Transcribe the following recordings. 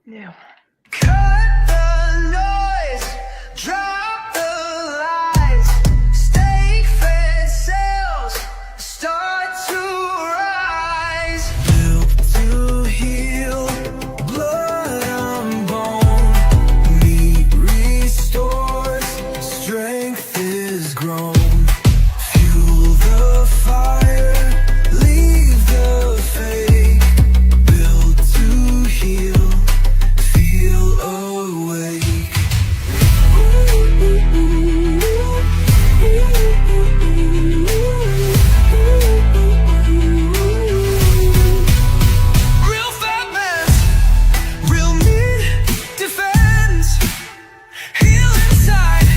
Yeah. Cut the noise, drop the lies, stay fed cells start to rise. Built to heal, blood and bone, meat restores, strength is grown. Fuel the fire, leave the fake, built to heal. Feel awake. Real fat man, real meat defense. Heal inside,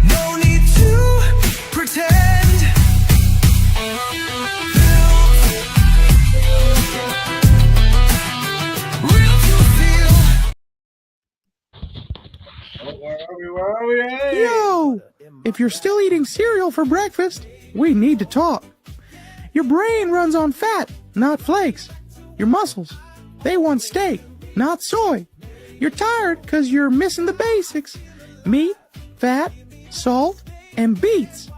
no need to pretend. Real to feel. Where are we? Hey! Yo! If you're still eating cereal for breakfast, we need to talk. Your brain runs on fat, not flakes. Your muscles, they want steak, not soy. You're tired because you're missing the basics. Meat, fat, salt, and beets.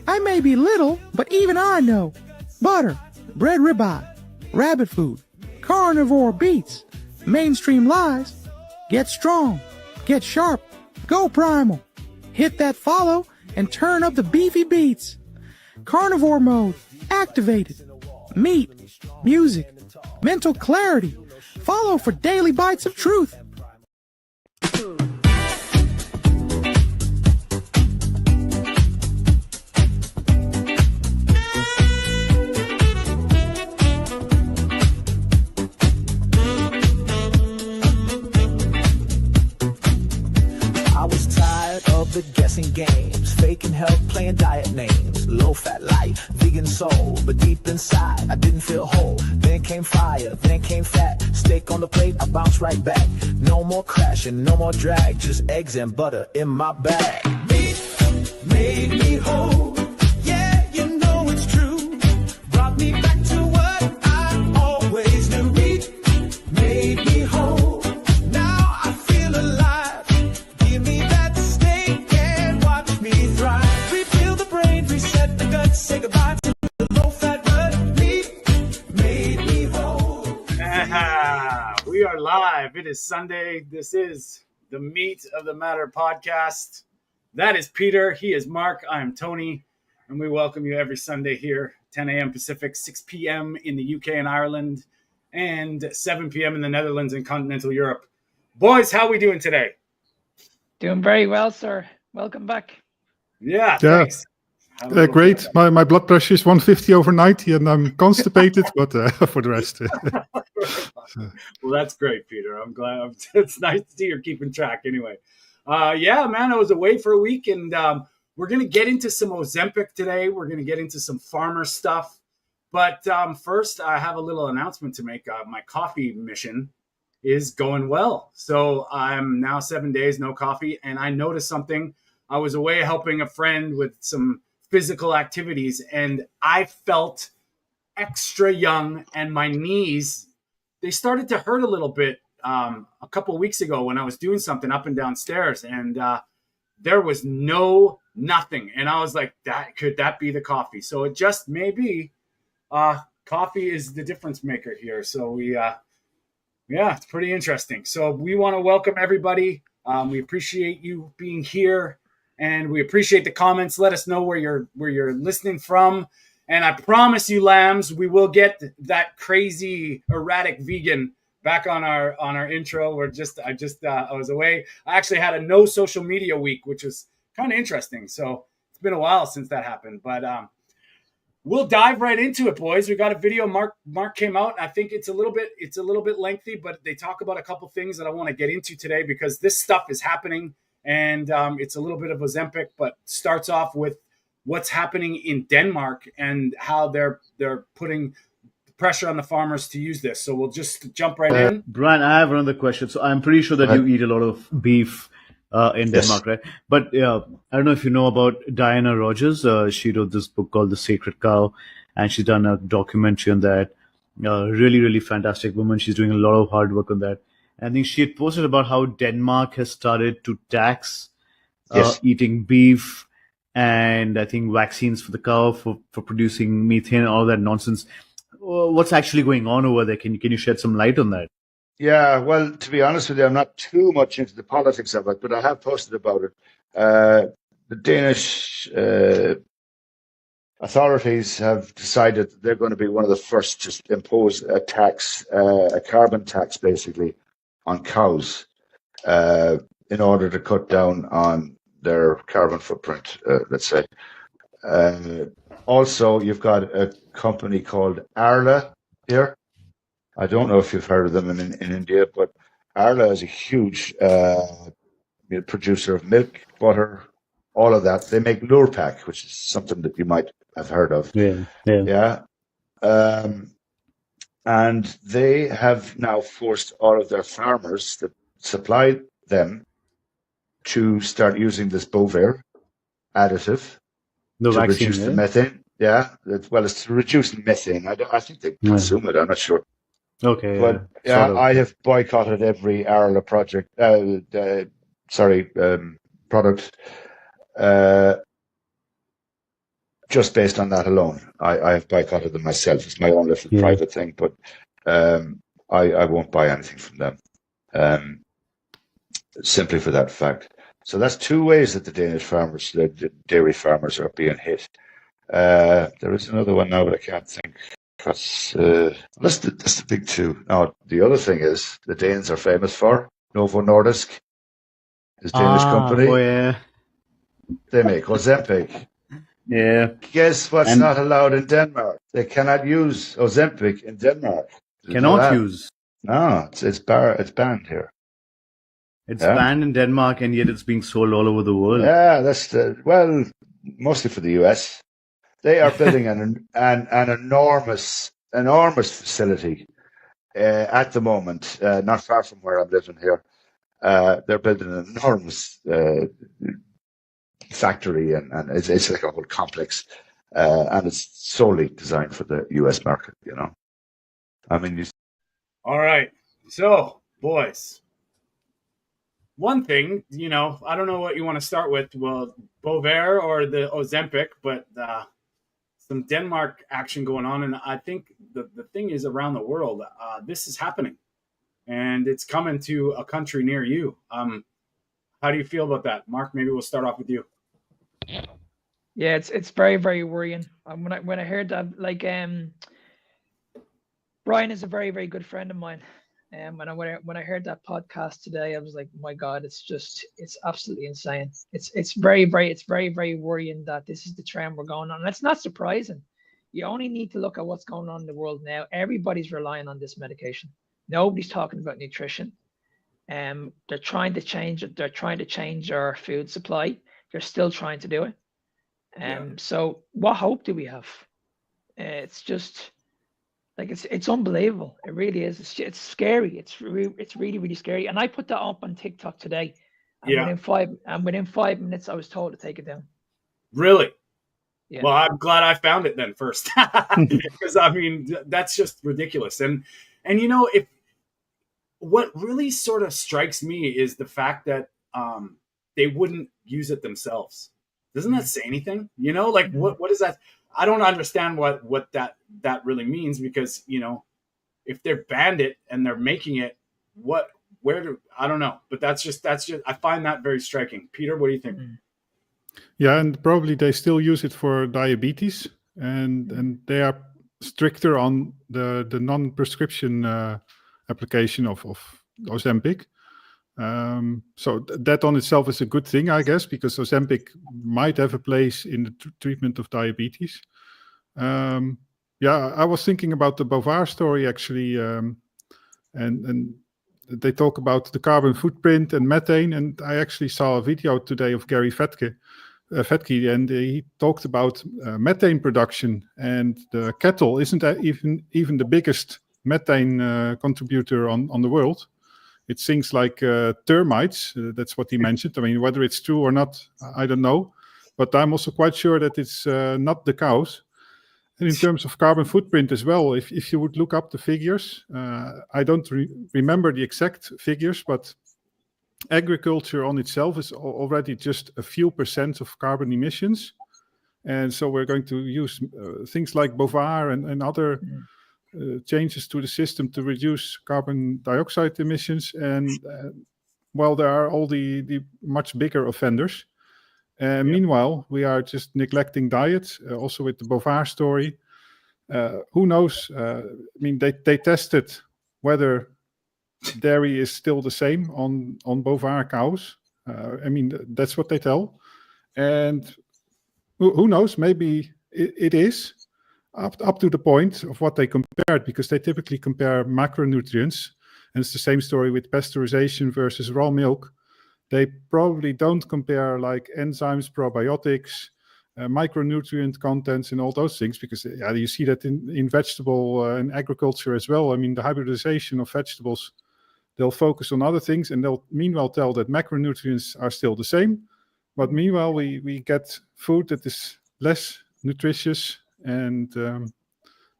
I may be little, but even I know. Butter, bread ribeye, rabbit food, carnivore beets, mainstream lies. Get strong, get sharp, go primal. Hit that follow and turn up the beefy beats. Carnivore mode activated. Meat, music, mental clarity. Follow for daily bites of truth. I was tired of the guessing games, faking health, playing diet names. Low fat life, vegan soul, but deep inside I didn't feel whole. Then came fire, then came fat. Steak on the plate, I bounced right back. No more crashing, no more drag, just eggs and butter in my bag. Meat made me whole. Yeah, you know it's true. Brought me back to what I always knew. Meat made me whole. Now I feel alive. Give me that steak and watch me thrive. Refill the brain, reset the gut, say goodbye to the low-fat blood. Meat made me whole. We are live. It is Sunday. This is the Meat of the Matter podcast. That is Peter. He is Mark. I am Tony. And we welcome you every Sunday here, 10 a.m. Pacific, 6 p.m. in the UK and Ireland, and 7 p.m. in the Netherlands and continental Europe. Boys, how are we doing today? Doing very well, sir. Welcome back. Yeah, thanks. Great. My blood pressure is 150 over 90 and I'm constipated, but for the rest. Well, that's great, Peter. I'm glad. It's nice to see you're keeping track anyway. Yeah, man, I was away for a week and we're going to get into some Ozempic today. We're going to get into some farmer stuff. But first, I have a little announcement to make. My coffee mission is going well. So I'm now 7 days, no coffee. And I noticed something. I was away helping a friend with some physical activities and I felt extra young and my knees, they started to hurt a little bit a couple of weeks ago when I was doing something up and down stairs and there was nothing. And I was like, could that be the coffee? So it just may be coffee is the difference maker here. So yeah, it's pretty interesting. So we want to welcome everybody. We appreciate you being here. And we appreciate the comments. Let us know where you're listening from. And I promise you, lambs, we will get that crazy erratic vegan back on our intro. I was away. I actually had a no social media week, which was kind of interesting. So it's been a while since that happened. But we'll dive right into it, boys. We got a video. Mark came out. I think it's a little bit lengthy, but they talk about a couple things that I want to get into today because this stuff is happening. And it's a little bit of Ozempic, but starts off with what's happening in Denmark and how they're putting pressure on the farmers to use this. So we'll just jump right in. Brian, I have another question. So I'm pretty sure that you eat a lot of beef in Denmark, right? But I don't know if you know about Diana Rogers. She wrote this book called The Sacred Cow, and she's done a documentary on that. Really, really fantastic woman. She's doing a lot of hard work on that. I think she had posted about how Denmark has started to tax Yes. eating beef, and I think vaccines for the cow for producing methane and all that nonsense. What's actually going on over there? Can you shed some light on that? Yeah, well, to be honest with you, I'm not too much into the politics of it, but I have posted about it. The Danish authorities have decided that they're going to be one of the first to impose a tax, a carbon tax, basically, on cows, in order to cut down on their carbon footprint, let's say. Also, you've got a company called Arla here. I don't know if you've heard of them in India, but Arla is a huge producer of milk, butter, all of that. They make Lurpak, which is something that you might have heard of. Yeah. And they have now forced all of their farmers that supply them to start using this Bovaer additive The to vaccine, reduce the methane. Yeah, well, it's to reduce methane. I think they consume it. I'm not sure. Okay. But yeah, sort of. I have boycotted every Arla product. Just based on that alone. I have boycotted them myself. It's my own little private thing, but I won't buy anything from them. Simply for that fact. So that's two ways that the Danish farmers, the dairy farmers, are being hit. There is another one now, but I can't think. That's the big two. Now, the other thing is the Danes are famous for Novo Nordisk, this Danish company. Oh, yeah. They make Ozempic. Yeah. Guess what's not allowed in Denmark? They cannot use Ozempic in Denmark. Cannot use. No, it's banned here. It's banned in Denmark, and yet it's being sold all over the world. Yeah, mostly for the US. They are building an enormous facility at the moment, not far from where I'm living here. They're building an enormous factory, and it's like a whole complex, and it's solely designed for the US market. I mean, All right. So, boys, one thing, I don't know what you want to start with. Well, Bovaer or the Ozempic, but some Denmark action going on. And I think the thing is, around the world, this is happening. And it's coming to a country near you. How do you feel about that? Mark, maybe we'll start off with you. Yeah, it's very, very worrying. When I heard that, Brian is a very, very good friend of mine. And when I heard that podcast today, I was like, my God, it's absolutely insane. It's very, very worrying that this is the trend we're going on. And it's not surprising. You only need to look at what's going on in the world now. Everybody's relying on this medication. Nobody's talking about nutrition. They're trying to change it. They're trying to change our food supply. They're still trying to do it. So what hope do we have? It's just it's unbelievable. It really is. It's scary. It's really, really scary. And I put that up on TikTok today. And within 5 minutes, I was told to take it down. Really? Yeah. Well, I'm glad I found it then first, because I mean that's just ridiculous. And if what really sort of strikes me is the fact that they wouldn't use it themselves. Doesn't that say anything? What is that? I don't understand what that really means, because if they're banned it and they're making it, I don't know. But that's just I find that very striking. Peter, what do you think? Yeah, and probably they still use it for diabetes, and they are stricter on the non-prescription application of Ozempic. So that on itself is a good thing, I guess, because Ozempic might have a place in the treatment of diabetes. I was thinking about the Bovaer story actually, and they talk about the carbon footprint and methane, and I actually saw a video today of Gary Vetke, and he talked about methane production, and the cattle isn't even the biggest methane contributor on the world. It's things like termites. That's what he mentioned. I mean, whether it's true or not, I don't know. But I'm also quite sure that it's not the cows. And in terms of carbon footprint as well, if you would look up the figures, I don't remember the exact figures, but agriculture on itself is already just a few percent of carbon emissions. And so we're going to use things like Bovar and other changes to the system to reduce carbon dioxide emissions. And well, there are all the much bigger offenders. Meanwhile, we are just neglecting diet, also with the Bovar story. Who knows? I mean, they tested whether dairy is still the same on Bovar cows. I mean, that's what they tell. And who knows? Maybe it is up to the point of what they compared, because they typically compare macronutrients. And it's the same story with pasteurization versus raw milk. They probably don't compare like enzymes, probiotics, micronutrient contents and all those things, because you see that in vegetable and agriculture as well. I mean, the hybridization of vegetables, they'll focus on other things, and they'll meanwhile tell that macronutrients are still the same. But meanwhile, we get food that is less nutritious, and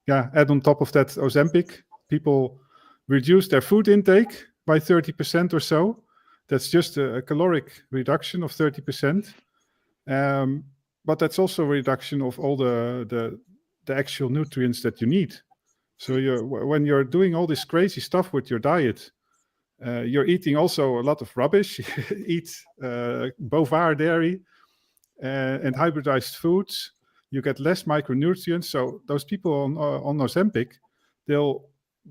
add on top of that Ozempic. People reduce their food intake by 30% or so. That's just a caloric reduction of 30%. But that's also a reduction of all the actual nutrients that you need. So when you're doing all this crazy stuff with your diet, you're eating also a lot of rubbish. Eat Bovar dairy and hybridized foods. You get less micronutrients. So those people on Ozempic, they'll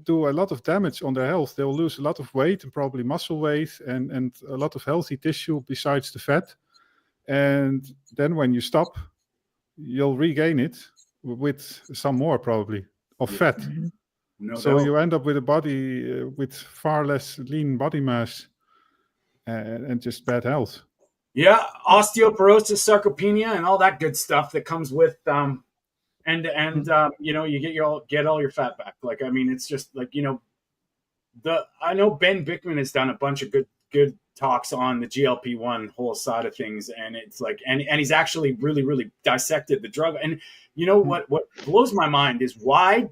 do a lot of damage on their health. They'll lose a lot of weight, and probably muscle weight, and a lot of healthy tissue besides the fat. And then when you stop, you'll regain it with some more probably of fat. Mm-hmm. No So doubt. you end up with a body with far less lean body mass and just bad health. Yeah, osteoporosis, sarcopenia, and all that good stuff that comes with you get all your fat back. Like, I mean, it's just like, I know Ben Bickman has done a bunch of good talks on the GLP-1 whole side of things, and it's like, and he's actually really, really dissected the drug. And what blows my mind is why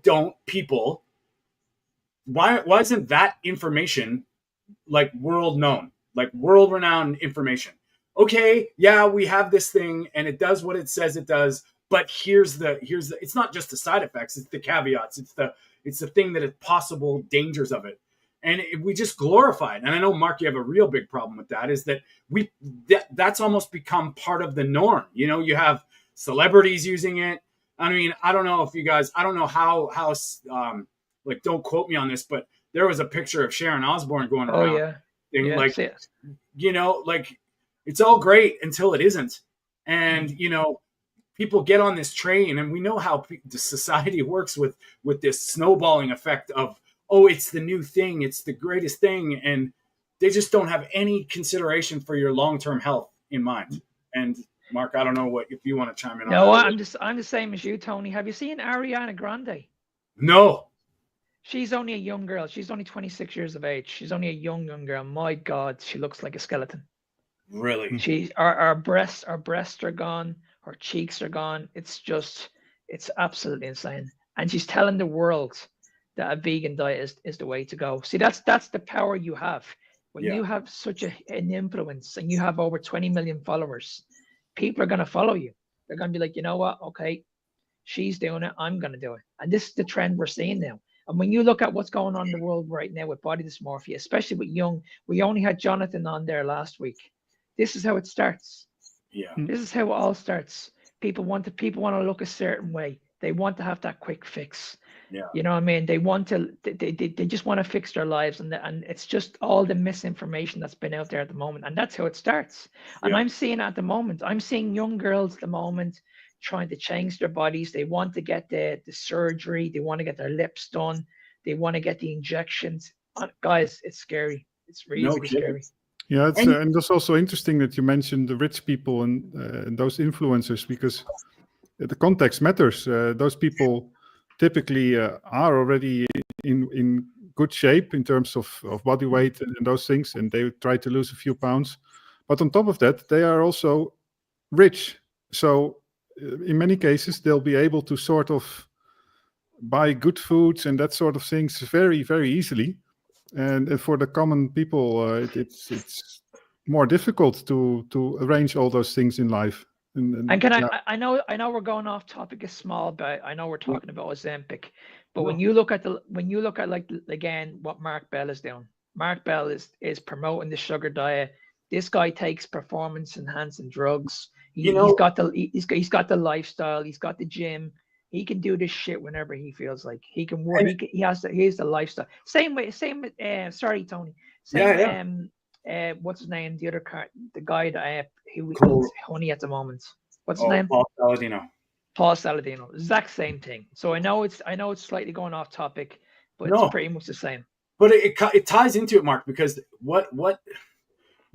isn't that information like world known, like world renowned information? Okay, yeah, we have this thing and it does what it says it does, but here's the it's not just the side effects, it's the caveats, it's the thing that is possible dangers of it. And we just glorify it. And I know, Mark, you have a real big problem with that, is that that's almost become part of the norm. You have celebrities using it. I mean, I don't know if you guys, I don't know how like, don't quote me on this, but there was a picture of Sharon Osbourne going around. Oh yeah. And Yeah, like, see it. Like, it's all great until it isn't. And, people get on this train, and we know how the society works with this snowballing effect of, oh, it's the new thing, it's the greatest thing, and they just don't have any consideration for your long-term health in mind. And Mark, I don't know if you want to chime in on that. No, I'm the same as you, Tony. Have you seen Ariana Grande? No. She's only a young girl. She's only 26 years of age. She's only a young girl. My God, she looks like a skeleton. Really? Our breasts are gone. Her cheeks are gone. It's absolutely insane. And she's telling the world that a vegan diet is the way to go. See, that's the power you have. When you have such an influence and you have over 20 million followers, people are going to follow you. They're going to be like, you know what? Okay, she's doing it. I'm going to do it. And this is the trend we're seeing now. And when you look at what's going on in the world right now with body dysmorphia, especially with young, we only had Jonathan on there last week. This is how it starts. Yeah. This is how it all starts. People want to look a certain way. They want to have that quick fix. Yeah. You know what I mean? They want to. They just want to fix their lives, and it's just all the misinformation that's been out there at the moment, and that's how it starts. And I'm seeing at the moment. I'm seeing young girls at the moment trying to change their bodies. They want to get the surgery. They want to get their lips done. They want to get the injections. Guys, it's scary. It's really scary. Yeah, and it's also interesting that you mentioned the rich people and those influencers, because the context matters. Those people typically are already in good shape in terms of body weight and those things, and they try to lose a few pounds. But on top of that, they are also rich. So in many cases, they'll be able to sort of buy good foods and that sort of things very, very easily. And for the common people, it's more difficult to arrange all those things in life. And can I know we're going off topic a small bit. I know we're talking about Ozempic, but when you look at like again what Mark Bell is doing, Mark Bell is promoting the sugar diet. This guy takes performance enhancing drugs. He's got the lifestyle. He's got the gym. He can do this shit whenever he feels like. He can work. He has the lifestyle. Same with sorry, Tony. What's his name? The guy that who eats honey at the moment. What's his name? Paul Saladino. Paul Saladino. Exact same thing. So I know it's slightly going off topic, but it's pretty much the same. But it ties into it, Mark, because what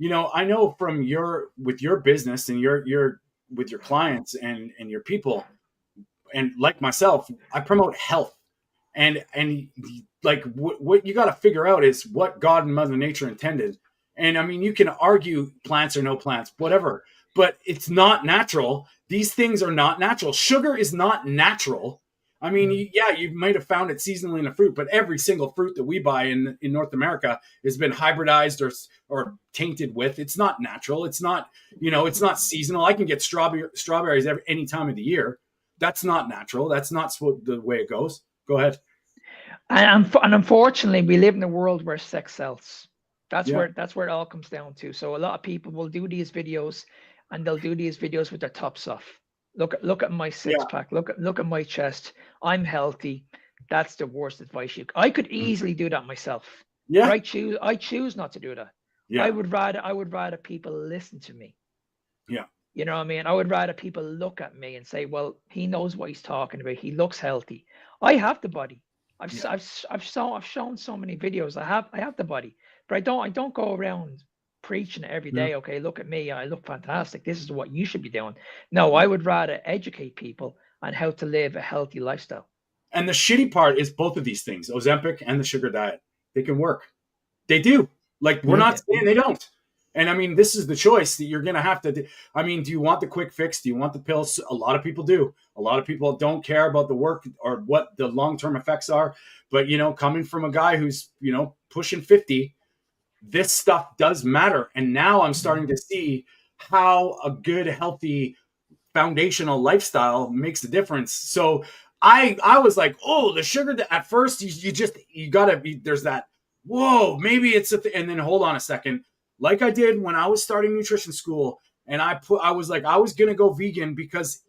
I know from with your business and your with your clients and your people, and like myself, I promote health, and like what you got to figure out is what God and Mother Nature intended. And I mean, you can argue plants or no plants, whatever, but it's not natural. These things are not natural. Sugar is not natural. I mean, you might have found it seasonally in a fruit, but every single fruit that we buy in North America has been hybridized or tainted with. It's not natural. It's not, it's not seasonal. I can get strawberries any time of the year. That's not natural. That's not the way it goes. Go ahead. And unfortunately, we live in a world where sex sells. That's where it all comes down to. So a lot of people will do these videos, and they'll do these videos with their tops off. Look at my six pack. Look at my chest. I'm healthy. That's the worst advice I could easily do that myself. Yeah. But I choose not to do that. Yeah. I would rather people listen to me. Yeah. You know what I mean? I would rather people look at me and say, well, he knows what he's talking about. He looks healthy. I have the body. I've shown so many videos. I have the body, but I don't go around preaching it every day. Okay, look at me. I look fantastic. This is what you should be doing. No, I would rather educate people on how to live a healthy lifestyle. And the shitty part is both of these things, Ozempic and the sugar diet, they can work. They do. Like, we're not saying they don't. And I mean, this is the choice that you're going to have to do. I mean, do you want the quick fix? Do you want the pills? A lot of people do. A lot of people don't care about the work or what the long-term effects are. But, coming from a guy who's, pushing 50, this stuff does matter. And now I'm starting to see how a good, healthy, foundational lifestyle makes a difference. So I was like, oh, the sugar, at first you gotta be, there's that, whoa, maybe it's and then hold on a second. Like I did when I was starting nutrition school, and I was like, I was going to go vegan because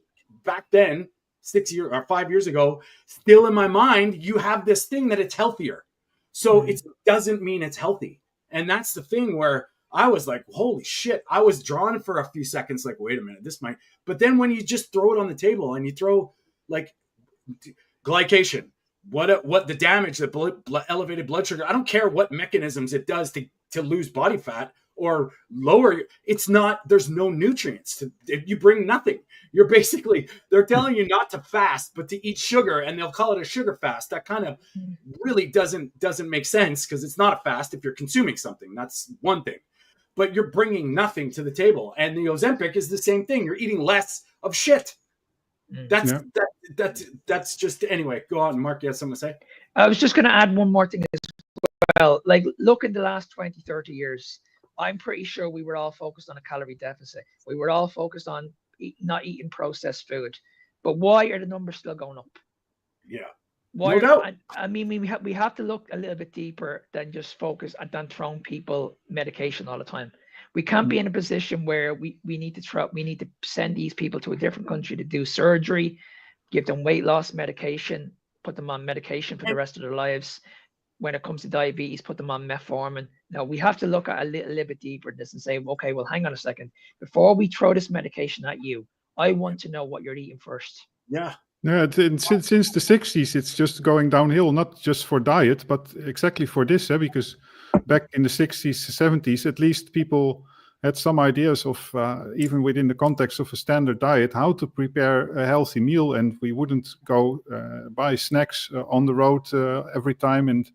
back then, 5 years ago, still in my mind, you have this thing that it's healthier. So it doesn't mean it's healthy. And that's the thing where I was like, holy shit, I was drawn for a few seconds, like, wait a minute, this might, but then when you just throw it on the table and you throw like glycation, what the damage, the elevated blood sugar, I don't care what mechanisms it does to lose body fat or lower, it's not, there's no nutrients you bring nothing. You're basically, they're telling you not to fast, but to eat sugar, and they'll call it a sugar fast. That kind of really doesn't make sense, because it's not a fast if you're consuming something. That's one thing, but you're bringing nothing to the table. And the Ozempic is the same thing. You're eating less of shit. That's just, anyway, go on, Mark. You have something to say? I was just going to add one more thing as well. Like, look at the last 20, 30 years. I'm pretty sure we were all focused on a calorie deficit. We were all focused on not eating processed food. But why are the numbers still going up? Yeah. Why? No doubt. I mean, we have to look a little bit deeper than just focus than throwing people medication all the time. We can't be in a position where we need to send these people to a different country to do surgery, give them weight loss medication, put them on medication for the rest of their lives. When it comes to diabetes, put them on metformin. Now, we have to look at a little bit deeper in this and say, okay, well, hang on a second. Before we throw this medication at you, I want to know what you're eating first. Yeah. Yeah, since the 60s, it's just going downhill, not just for diet, but exactly for this, because back in the 60s, 70s, at least people had some ideas of, even within the context of a standard diet, how to prepare a healthy meal. And we wouldn't go buy snacks on the road every time and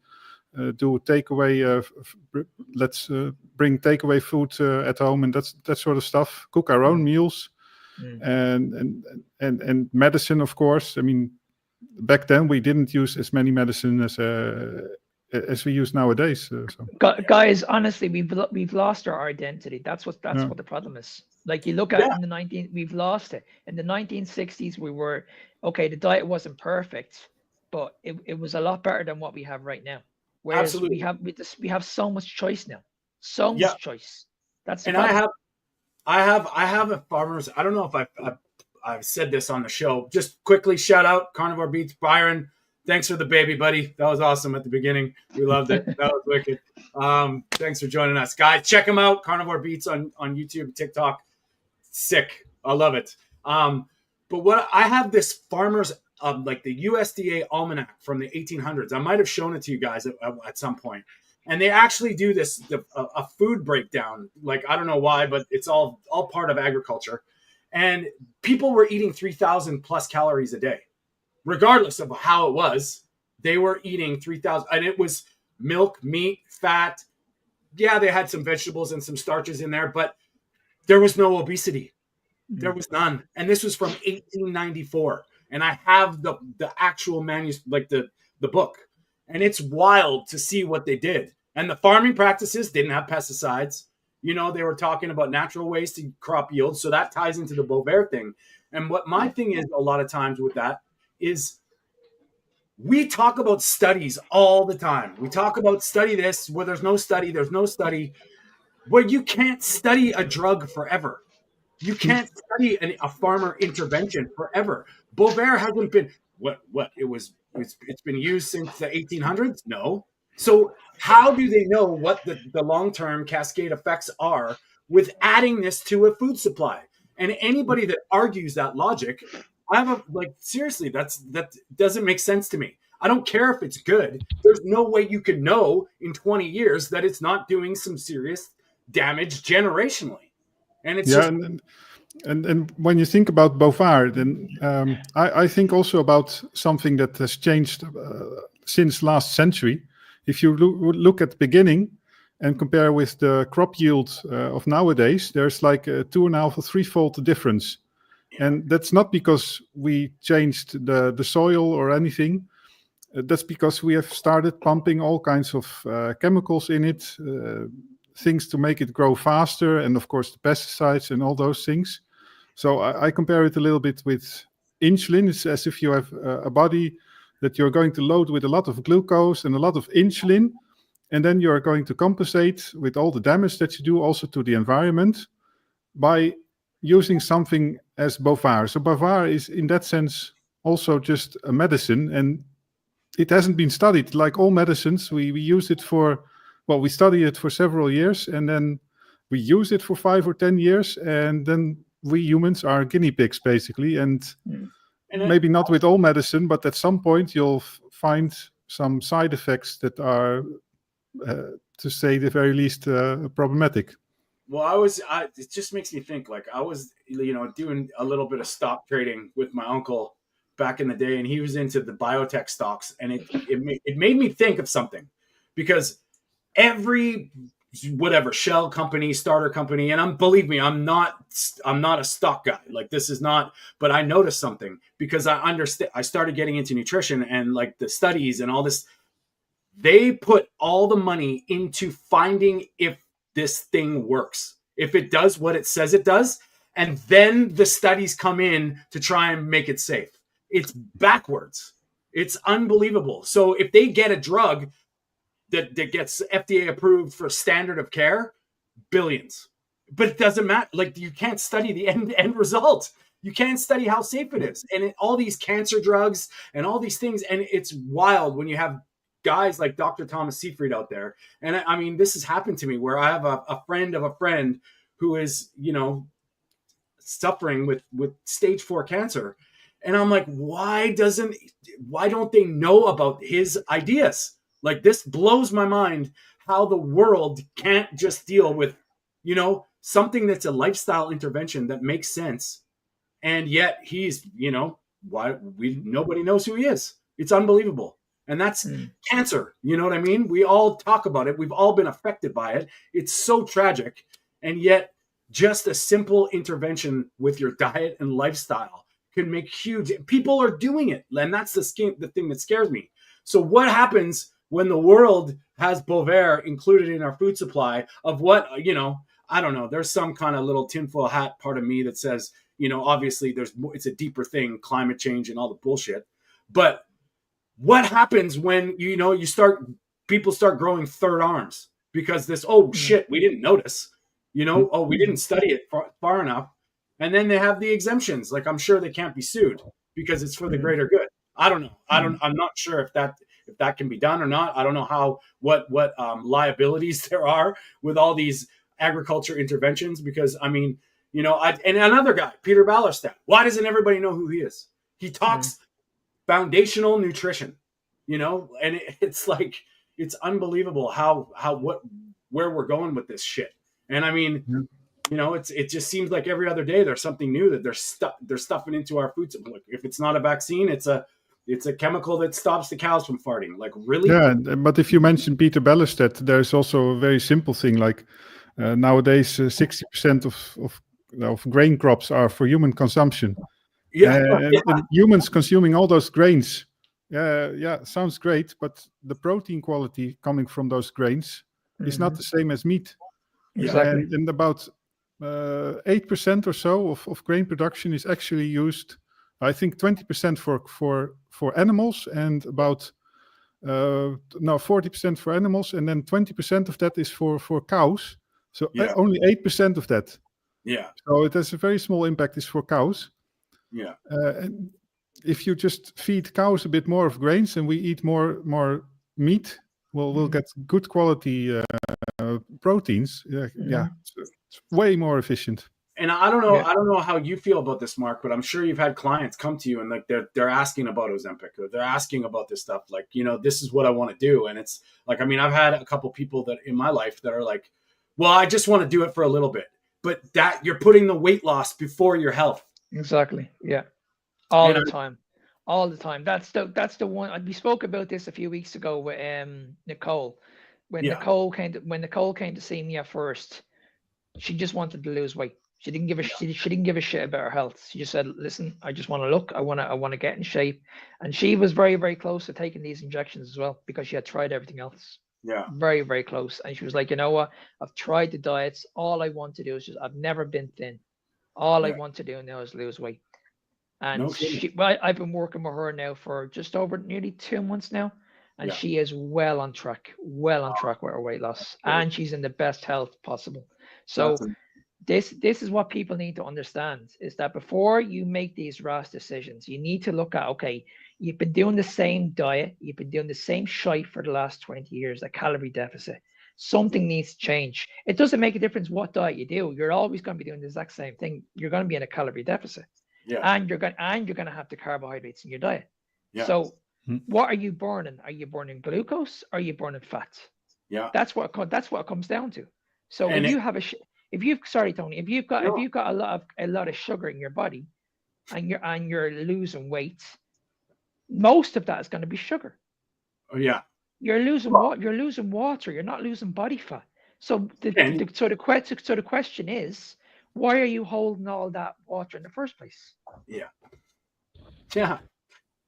do takeaway. Let's bring takeaway food at home and that sort of stuff. Cook our own meals. and medicine, of course. I mean, back then we didn't use as many medicine as we use nowadays. So. Guys, honestly, we've lost our identity. That's what the problem is. Like you look at we've lost it. In the 1960s, we were okay. The diet wasn't perfect, but it was a lot better than what we have right now. Whereas Absolutely. we have so much choice now, so much choice. That's the and problem. I have a farmers. I don't know if I've said this on the show. Just quickly shout out Carnivore Beats, Byron. Thanks for the baby, buddy. That was awesome at the beginning. We loved it. That was wicked. Thanks for joining us, guys. Check them out. Carnivore Beats on YouTube, TikTok. Sick. I love it. But what I have this farmers like the USDA almanac from the 1800s. I might have shown it to you guys at some point. And they actually do this a food breakdown. Like I don't know why, but it's all part of agriculture. And people were eating 3,000 plus calories a day. Regardless of how it was, they were eating 3,000. And it was milk, meat, fat. Yeah, they had some vegetables and some starches in there, but there was no obesity. There was none. And this was from 1894. And I have the actual like the book. And it's wild to see what they did. And the farming practices didn't have pesticides. You know, they were talking about natural ways to crop yield. So that ties into the Bovaer thing. And what my thing is a lot of times with that is we talk about studies all the time. We talk about study this, where there's no study. Well, you can't study a drug forever. You can't study a farmer intervention forever. Bovaer hasn't been it's been used since the 1800s? No. So how do they know what the long-term cascade effects are with adding this to a food supply? And anybody that argues that logic, seriously, that doesn't make sense to me. I don't care if it's good. There's no way you can know in 20 years that it's not doing some serious damage generationally. And it's and when you think about Bovaer, then I think also about something that has changed since last century. If you look at the beginning and compare with the crop yield of nowadays, there's like a 2.5 or 3-fold difference. And that's not because we changed the soil or anything. That's because we have started pumping all kinds of chemicals in it, things to make it grow faster, and of course the pesticides and all those things. So I compare it a little bit with insulin. It's as if you have a body that you're going to load with a lot of glucose and a lot of insulin, and then you're going to compensate with all the damage that you do also to the environment by using something as Bovaer. So Bovaer is in that sense also just a medicine, and it hasn't been studied. Like all medicines, we use it we study it for several years, and then we use it for 5 or 10 years, and then we humans are guinea pigs, basically. And maybe not with all medicine, but at some point you'll find some side effects that are, to say the very least, problematic. Well, it just makes me think, like I was, doing a little bit of stock trading with my uncle back in the day, and he was into the biotech stocks, and it made me think of something, because every shell company, starter company, and believe me, I'm not a stock guy. Like this is not, but I noticed something because I started getting into nutrition and like the studies and all this. They put all the money into finding if this thing works, if it does what it says it does, and then the studies come in to try and make it safe. It's backwards. It's unbelievable. So if they get a drug that gets FDA approved for standard of care, billions. But it doesn't matter. Like you can't study the end result. You can't study how safe it is. And all these cancer drugs and all these things. And it's wild when you have guys like Dr. Thomas Seyfried out there. And I mean, this has happened to me where I have a friend of a friend who is, suffering with stage 4 cancer. And I'm like, why don't they know about his ideas? Like this blows my mind how the world can't just deal with, something that's a lifestyle intervention that makes sense. And yet he's, nobody knows who he is. It's unbelievable. And that's cancer. You know what I mean? We all talk about it. We've all been affected by it. It's so tragic. And yet just a simple intervention with your diet and lifestyle can make huge. People are doing it, and that's the thing that scares me. So what happens when the world has Bovaer included in our food supply of what, I don't know, there's some kind of little tinfoil hat part of me that says, obviously it's a deeper thing, climate change and all the bullshit. But what happens when, people start growing third arms because shit, we didn't notice, we didn't study it far enough. And then they have the exemptions. Like, I'm sure they can't be sued because it's for the greater good. I don't know. I'm not sure if that can be done or not. I don't know what liabilities there are with all these agriculture interventions, because and another guy, Peter Ballerstedt, why doesn't everybody know who he is? He talks foundational nutrition, and it's like, it's unbelievable where we're going with this shit. And it just seems like every other day there's something new that they're stuffing into our food. Like, if it's not a vaccine, it's a chemical that stops the cows from farting. Like, really? Yeah, but if you mention Peter Ballerstedt, there's also a very simple thing. Like nowadays, 60% of grain crops are for human consumption. Yeah, and humans consuming all those grains. Sounds great, but the protein quality coming from those grains is not the same as meat. Exactly. And about 8% or so of grain production is actually used. I think 20% for animals, and about 40% for animals, and then 20% of that is for cows. So only 8% of that. Yeah. So it has a very small impact is for cows. Yeah. And if you just feed cows a bit more of grains and we eat more meat, we'll get good quality proteins. It's way more efficient. And I don't know how you feel about this, Mark, but I'm sure you've had clients come to you and like they're asking about Ozempic, or they're asking about this stuff. Like, this is what I want to do. And it's like, I've had a couple people that in my life that are like, well, I just want to do it for a little bit, but that you're putting the weight loss before your health. Exactly. Yeah. All the time. That's the one. We spoke about this a few weeks ago with Nicole. When Nicole came to see me at first, she just wanted to lose weight. She didn't give a shit about her health. She just said, "Listen, I just want to look. I want to get in shape." And she was very, very close to taking these injections as well, because she had tried everything else. Yeah. Very, very close. And she was like, "You know what? I've tried the diets. All I want to do is I've never been thin. All I want to do now is lose weight." And I've been working with her now for just over nearly 2 months now, and she is well on track with her weight loss, and she's in the best health possible. So this is what people need to understand, is that before you make these rash decisions, you need to look at, okay, you've been doing the same diet, you've been doing the same shite for the last 20 years, a calorie deficit. Something needs to change. It doesn't make a difference what diet you do. You're always going to be doing the exact same thing. You're going to be in a calorie deficit. Yeah. And you're going to have the carbohydrates in your diet. Yeah. So what are you burning? Are you burning glucose? Or are you burning fat? Yeah. That's what it comes down to. So and if you've got a lot of sugar in your body, and you're losing weight, most of that is going to be sugar. Oh yeah. You're losing water. You're not losing body fat. So the question is, why are you holding all that water in the first place? Yeah. Yeah.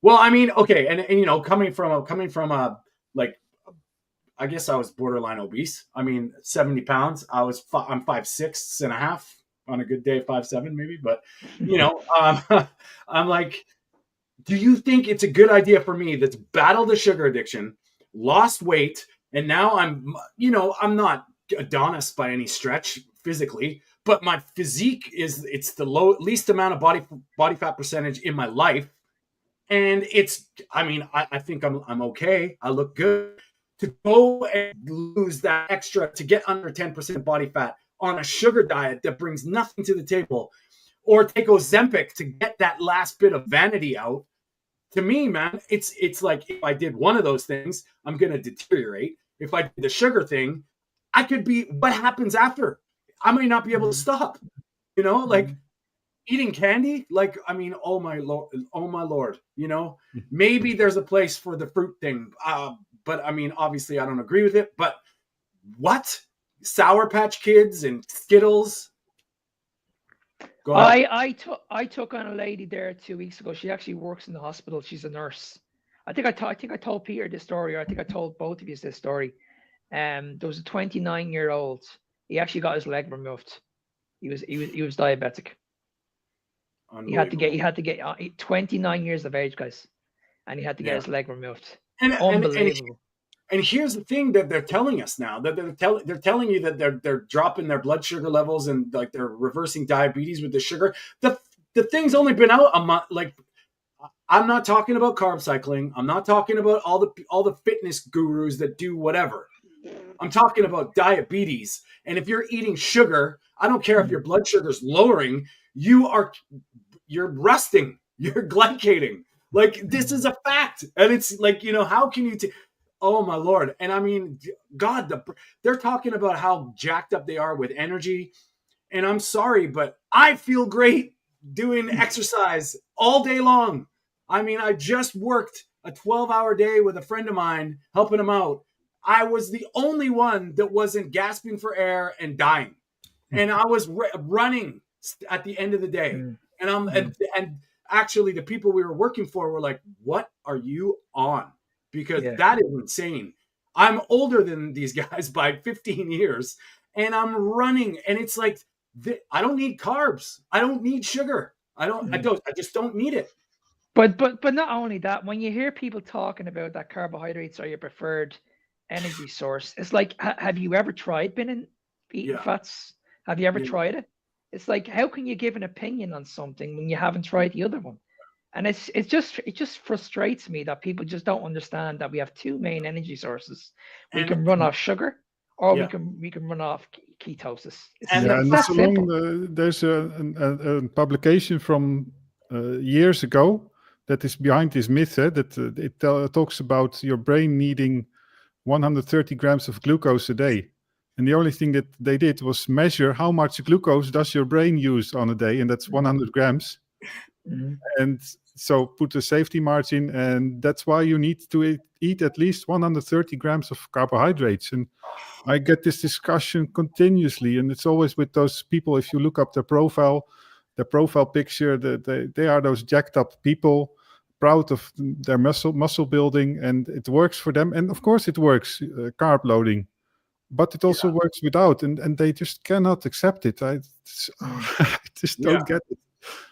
Well, okay, and coming from a like, I guess I was borderline obese. 70 pounds. I'm 5'6.5" on a good day, 5'7" maybe. But I'm like, do you think it's a good idea for me that's battled the sugar addiction, lost weight, and now I'm not Adonis by any stretch physically, but my physique it's the least amount of body fat percentage in my life, and I think I'm okay. I look good. To go and lose that extra to get under 10% body fat on a sugar diet that brings nothing to the table, or take Ozempic to get that last bit of vanity out. To me, man, it's like, if I did one of those things, I'm going to deteriorate. If I did the sugar thing, I could be, what happens after? I might not be able to stop, like eating candy. Like, oh my Lord, maybe there's a place for the fruit thing. But obviously I don't agree with it, but what? Sour Patch Kids and Skittles? Go ahead. I took on a lady there 2 weeks ago. She actually works in the hospital. She's a nurse. I think I told Peter this story, or I think I told both of you this story. There was a 29-year-old. He actually got his leg removed. He was diabetic. He had to get 29 years of age, guys, and he had to get his leg removed. Unbelievable. And here's the thing that they're telling us now, that they're telling you that they're dropping their blood sugar levels and like they're reversing diabetes with the sugar. The thing's only been out a month. Like, I'm not talking about carb cycling. I'm not talking about all the fitness gurus that do whatever. I'm talking about diabetes. And if you're eating sugar, I don't care if your blood sugar's lowering, you're rusting, you're glycating. Like, this is a fact. And it's like, how can you oh my Lord. And I mean, God, they're talking about how jacked up they are with energy. And I'm sorry, but I feel great doing exercise all day long. I mean, I just worked a 12-hour day with a friend of mine, helping him out. I was the only one that wasn't gasping for air and dying. And I was running at the end of the day. And actually the people we were working for were like, what are you on? Because that is insane. I'm older than these guys by 15 years, and I'm running. And it's like, I don't need carbs. I don't need sugar. I just don't need it. But not only that, when you hear people talking about that carbohydrates are your preferred energy source, it's like, have you ever tried eating fats? Have you ever tried it? It's like, how can you give an opinion on something when you haven't tried the other one? And it just frustrates me that people just don't understand that we have two main energy sources. We can run off sugar, or we can run off ketosis. There's a publication from years ago that is behind this myth, that it talks about your brain needing 130 grams of glucose a day. And the only thing that they did was measure how much glucose does your brain use on a day, and that's 100 grams. And so put a safety margin, and that's why you need to eat at least 130 grams of carbohydrates. And I get this discussion continuously, and it's always with those people. If you look up their profile picture, they are those jacked up people, proud of their muscle building, and it works for them. And of course it works, carb loading, but it also works without, and they just cannot accept it. I just don't get it.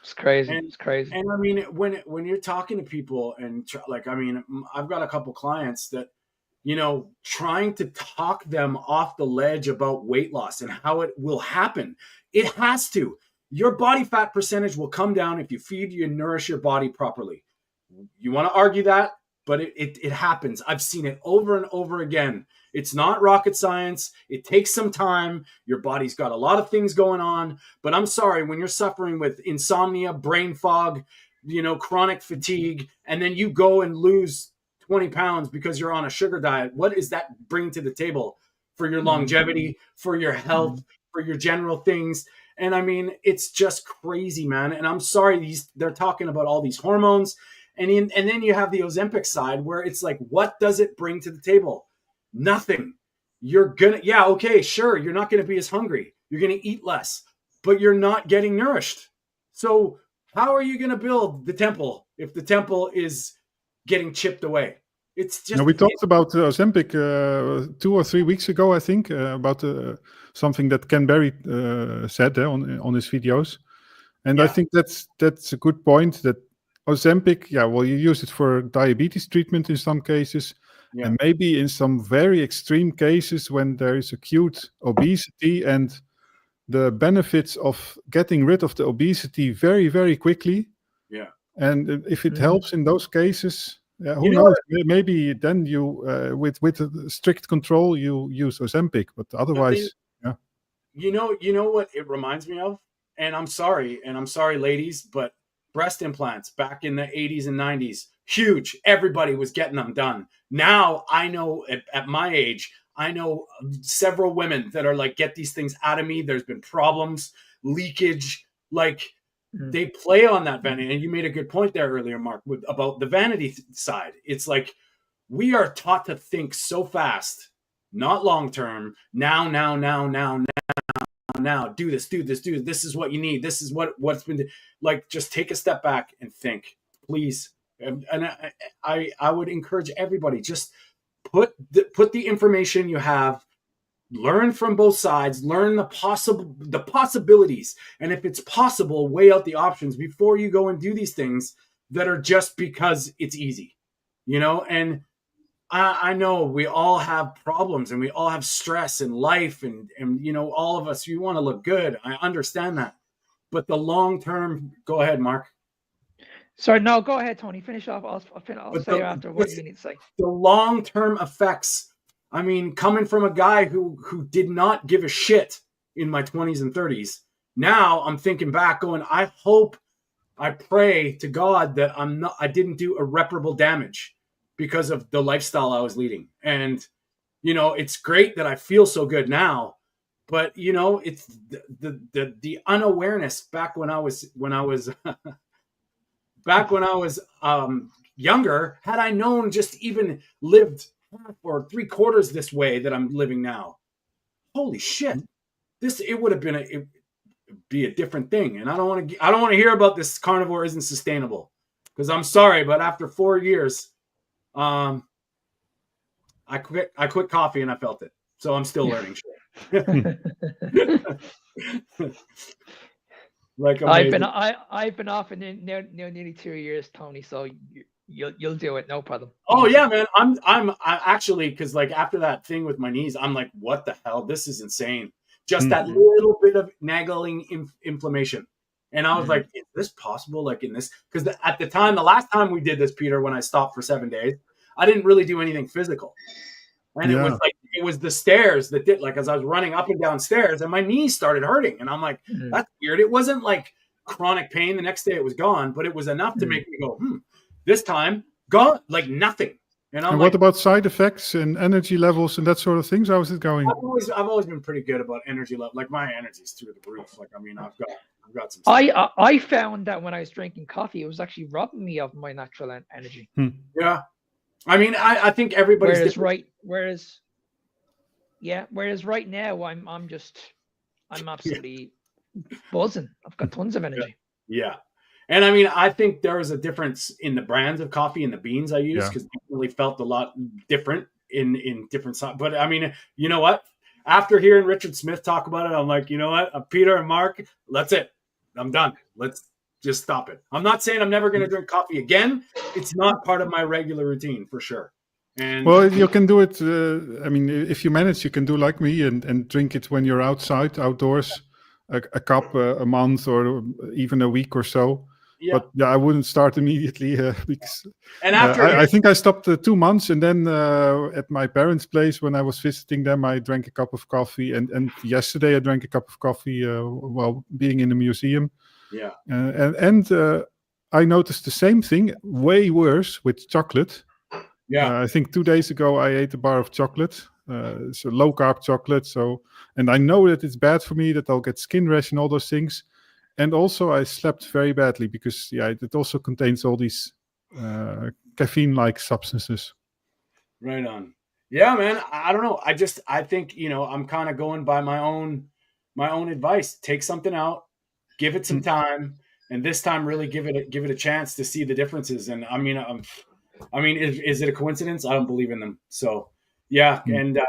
It's crazy. It's crazy. And I mean, when you're talking to people, and like, I mean, I've got a couple clients that, trying to talk them off the ledge about weight loss and how it will happen. It has to. Your body fat percentage will come down if you feed and nourish your body properly. You want to argue that, but it happens. I've seen it over and over again. It's not rocket science. It takes some time. Your body's got a lot of things going on. But I'm sorry, when you're suffering with insomnia, brain fog, chronic fatigue, and then you go and lose 20 pounds because you're on a sugar diet, what is that bring to the table for your longevity, for your health, for your general things? And I mean, it's just crazy, man. And I'm sorry, they're talking about all these hormones. And then you have the Ozempic side where it's like, what does it bring to the table? Nothing. You're okay, sure. You're not going to be as hungry. You're going to eat less, but you're not getting nourished. So how are you going to build the temple if the temple is getting chipped away? It's just. We talked about Ozempic 2 or 3 weeks ago, I think, about something that Ken Berry said on his videos, and I think that's a good point. That Ozempic, you use it for diabetes treatment in some cases. Yeah. And maybe in some very extreme cases when there is acute obesity and the benefits of getting rid of the obesity very, very quickly. Yeah. And if it helps in those cases, who knows? Maybe then you, with strict control, you use Ozempic, but otherwise, You know what it reminds me of? And I'm sorry, ladies, but breast implants back in the 80s and 90s, huge. Everybody was getting them done. Now I know at my age, I know several women that are like, get these things out of me. There's been problems, leakage, like they play on that vanity. And you made a good point there earlier, Mark, about the vanity side. It's like we are taught to think so fast, not long term, now. now. Do this. This is what you need. This is what's been like. Just take a step back and think, please. And I would encourage everybody, just put the information you have, learn from both sides, learn the possibilities, and if it's possible, weigh out the options before you go and do these things that are just because it's easy, And I know we all have problems and we all have stress in life, and all of us, we want to look good. I understand that, but the long term. Go ahead, Mark. Sorry, no, go ahead, Tony. Finish off. I'll say after what you need to say. The long-term effects. I mean, coming from a guy who did not give a shit in my 20s and 30s, now I'm thinking back, going, I pray to God that I didn't do irreparable damage because of the lifestyle I was leading. And it's great that I feel so good now, but it's the unawareness back when I was back when I was younger. Had I known, just even lived half or 3/4 this way that I'm living now, holy shit, it would be a different thing. And I don't want to hear about this carnivore isn't sustainable, because I'm sorry, but after 4 years, I quit coffee and I felt it. So I'm still learning shit. Like I've been off in nearly 2 years, Tony. So you'll do it, no problem. Oh yeah, man. I'm actually, because like after that thing with my knees, I'm like, what the hell? This is insane. Just that little bit of nagging inflammation, and I was like, is this possible? Like in this, because at the time, the last time we did this, Peter, when I stopped for 7 days, I didn't really do anything physical, and it was the stairs that did, like, as I was running up and down stairs, and my knees started hurting, and I'm like, that's weird. It wasn't like chronic pain. The next day it was gone, but it was enough to make me go, this time gone, like nothing. And what about side effects and energy levels and that sort of things? How is it going? I've always been pretty good about energy level. Like my energy is through the roof. Like, I mean, I've got some. I found that when I was drinking coffee, it was actually robbing me of my natural energy. Yeah, I mean, I think everybody's different. Whereas right now I'm absolutely buzzing. I've got tons of energy. Yeah. And I mean, I think there is a difference in the brands of coffee and the beans I use, because it really felt a lot different in different. But I mean, you know what? After hearing Richard Smith talk about it, I'm like, you know what? Peter and Mark, that's it. I'm done. Let's just stop it. I'm not saying I'm never going to drink coffee again. It's not part of my regular routine for sure. And well, you can do it. I mean, if you manage, you can do like me and drink it when you're outdoors, a cup a month or even a week or so. Yeah. But yeah, I wouldn't start immediately because and after I think I stopped 2 months, and then at my parents' place when I was visiting them, I drank a cup of coffee, and yesterday I drank a cup of coffee while being in the museum. Yeah, and I noticed the same thing, way worse with chocolate. Yeah, I think 2 days ago I ate a bar of chocolate. It's a low carb chocolate, and I know that it's bad for me, that I'll get skin rash and all those things. And also, I slept very badly because it also contains all these caffeine-like substances. Right on. Yeah, man. I don't know. I think I'm kind of going by my own advice. Take something out, give it some time, and this time really give it a chance to see the differences. And I mean, is it a coincidence? I don't believe in them. So yeah, and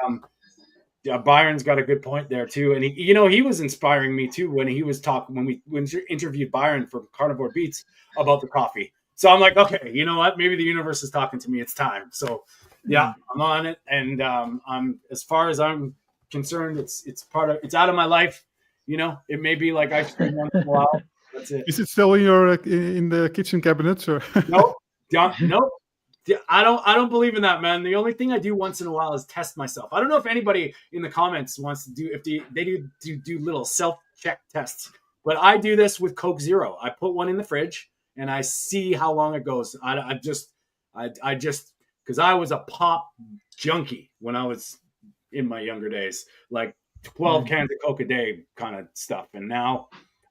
Byron's got a good point there too, and he was inspiring me too when he was talking when we interviewed Byron for Carnivore Beats about the coffee. So I'm like, okay, you know what? Maybe the universe is talking to me. It's time. So yeah, I'm on it, and I'm, as far as I'm concerned, it's out of my life. It may be like ice cream once in a while. That's it. Is it still in the kitchen cabinets or? Nope. Nope. I don't believe in that, man. The only thing I do once in a while is test myself. I don't know if anybody in the comments wants to do, if they do little self-check tests, but I do this with Coke Zero. I put one in the fridge and I see how long it goes. I just because I was a pop junkie when I was in my younger days, like 12 cans of Coke a day kind of stuff. And now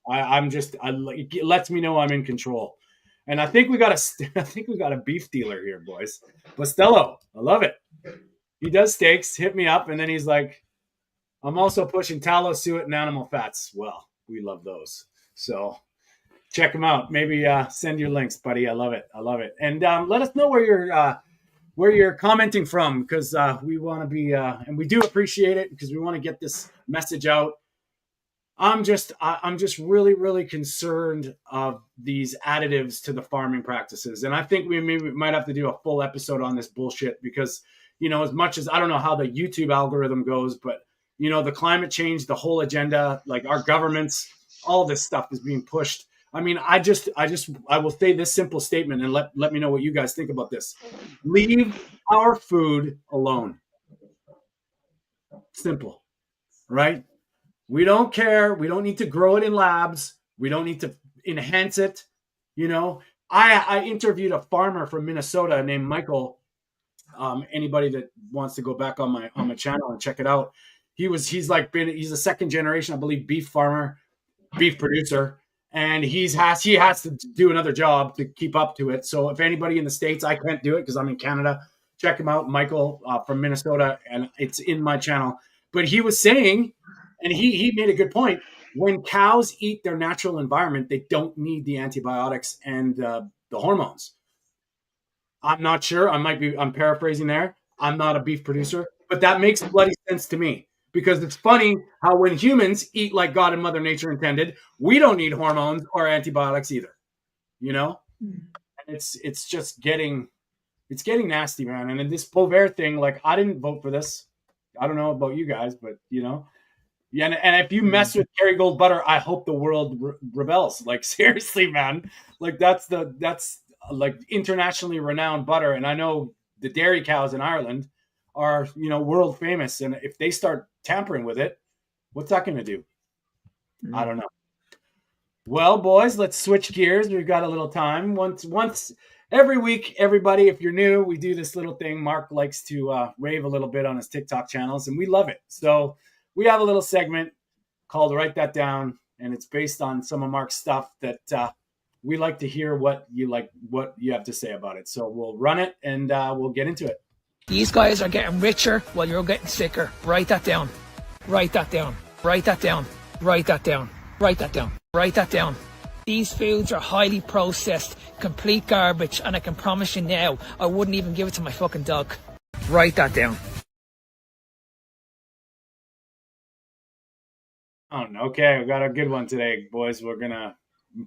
it lets me know I'm in control. And I think we got a beef dealer here, boys. Bustelo, I love it. He does steaks. Hit me up, and then he's like, I'm also pushing tallow, suet, and animal fats. Well, we love those. So check them out. Maybe send your links, buddy. I love it. I love it. And let us know where you're commenting from, because we want to be and we do appreciate it, because we want to get this message out. I'm just really, really concerned of these additives to the farming practices. And I think we might have to do a full episode on this bullshit, because, as much as I don't know how the YouTube algorithm goes, but, the climate change, the whole agenda, like our governments, all this stuff is being pushed. I mean, I will say this simple statement, and let me know what you guys think about this. Leave our food alone. Simple, right? We don't care. We don't need to grow it in labs. We don't need to enhance it. I interviewed a farmer from Minnesota named Michael. Anybody that wants to go back on my channel and check it out, he's a second generation, I believe, beef farmer, beef producer, and he has to do another job to keep up to it. So if anybody in the States, I can't do it because I'm in Canada. Check him out, Michael from Minnesota, and it's in my channel. But he was saying, and he made a good point. When cows eat their natural environment, they don't need the antibiotics and the hormones. I'm not sure. I'm paraphrasing there. I'm not a beef producer, but that makes bloody sense to me, because it's funny how when humans eat like God and Mother Nature intended, we don't need hormones or antibiotics either. And it's just getting nasty, man. And in this Bovaer thing, like, I didn't vote for this. I don't know about you guys, but yeah, and if you mess with Kerrygold butter, I hope the world rebels. Like, seriously, man. Like, that's like internationally renowned butter, and I know the dairy cows in Ireland are world famous, and if they start tampering with it, what's that going to do? I don't know. Well, boys, let's switch gears. We've got a little time. Once every week, everybody, if you're new, we do this little thing. Mark likes to rave a little bit on his TikTok channels, and we love it. So we have a little segment called Write That Down, and it's based on some of Mark's stuff that we like to hear what you have to say about it. So we'll run it, and we'll get into it. These guys are getting richer while you're getting sicker. Write that down. Write that down. Write that down. Write that down. Write that down. Write that down. These foods are highly processed, complete garbage, and I can promise you now, I wouldn't even give it to my fucking dog. Write that down. Oh, okay, we got a good one today, boys.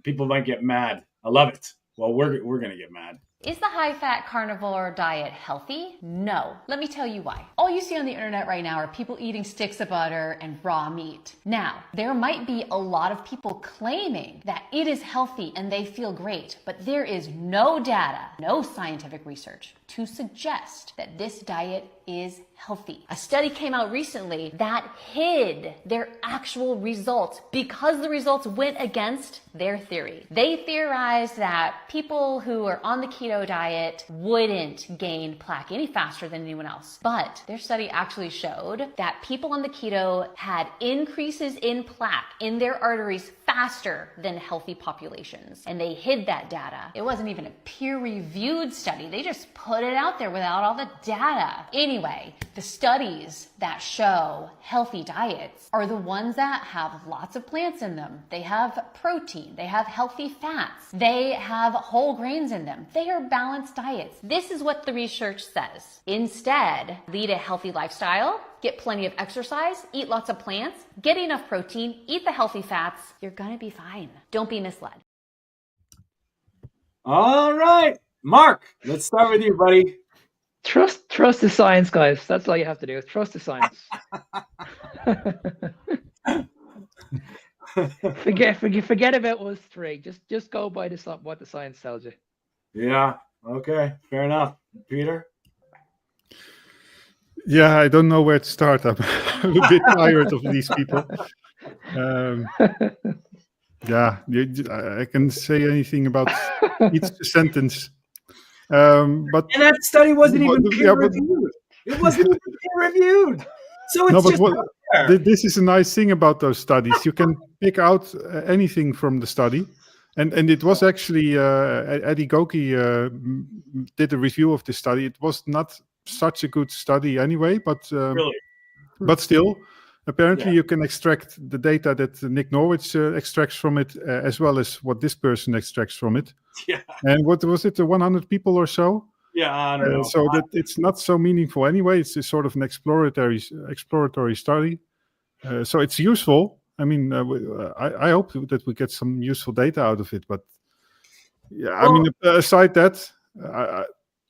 People might get mad. I love it. Well, we're gonna get mad. Is the high-fat carnivore diet healthy? No. Let me tell you why. All you see on the internet right now are people eating sticks of butter and raw meat. Now, there might be a lot of people claiming that it is healthy and they feel great, but there is no data, no scientific research to suggest that this diet is healthy. A study came out recently that hid their actual results because the results went against their theory. They theorized that people who are on the keto diet wouldn't gain plaque any faster than anyone else. But their study actually showed that people on the keto had increases in plaque in their arteries faster than healthy populations. And they hid that data. It wasn't even a peer-reviewed study. They just put it out there without all the data. Anyway, the studies that show healthy diets are the ones that have lots of plants in them. They have protein, they have healthy fats, they have whole grains in them. They are balanced diets. This is what the research says. Instead, lead a healthy lifestyle, get plenty of exercise, eat lots of plants, get enough protein, eat the healthy fats. You're gonna be fine. Don't be misled. All right, Mark, let's start with you, buddy. Trust the science, guys. That's all you have to do. Trust the science. forget about us three. Just go by what the science tells you. Yeah. Okay. Fair enough. Peter? Yeah, I don't know where to start. I'm a bit tired of these people. Yeah, I can say anything about each sentence. But and that study wasn't even peer-reviewed. It wasn't even peer-reviewed. So it's this is a nice thing about those studies. You can pick out anything from the study. And it was actually, Eddie Goki did a review of this study. It was not such a good study anyway, but really? But still, Apparently, you can extract the data that Nick Norwich extracts from it, as well as what this person extracts from it. Yeah. And what was it, 100 people or so? Yeah, I don't know. So that it's not so meaningful anyway. It's a sort of an exploratory study. So it's useful. I mean, I hope that we get some useful data out of it. But yeah, well, I mean, aside that,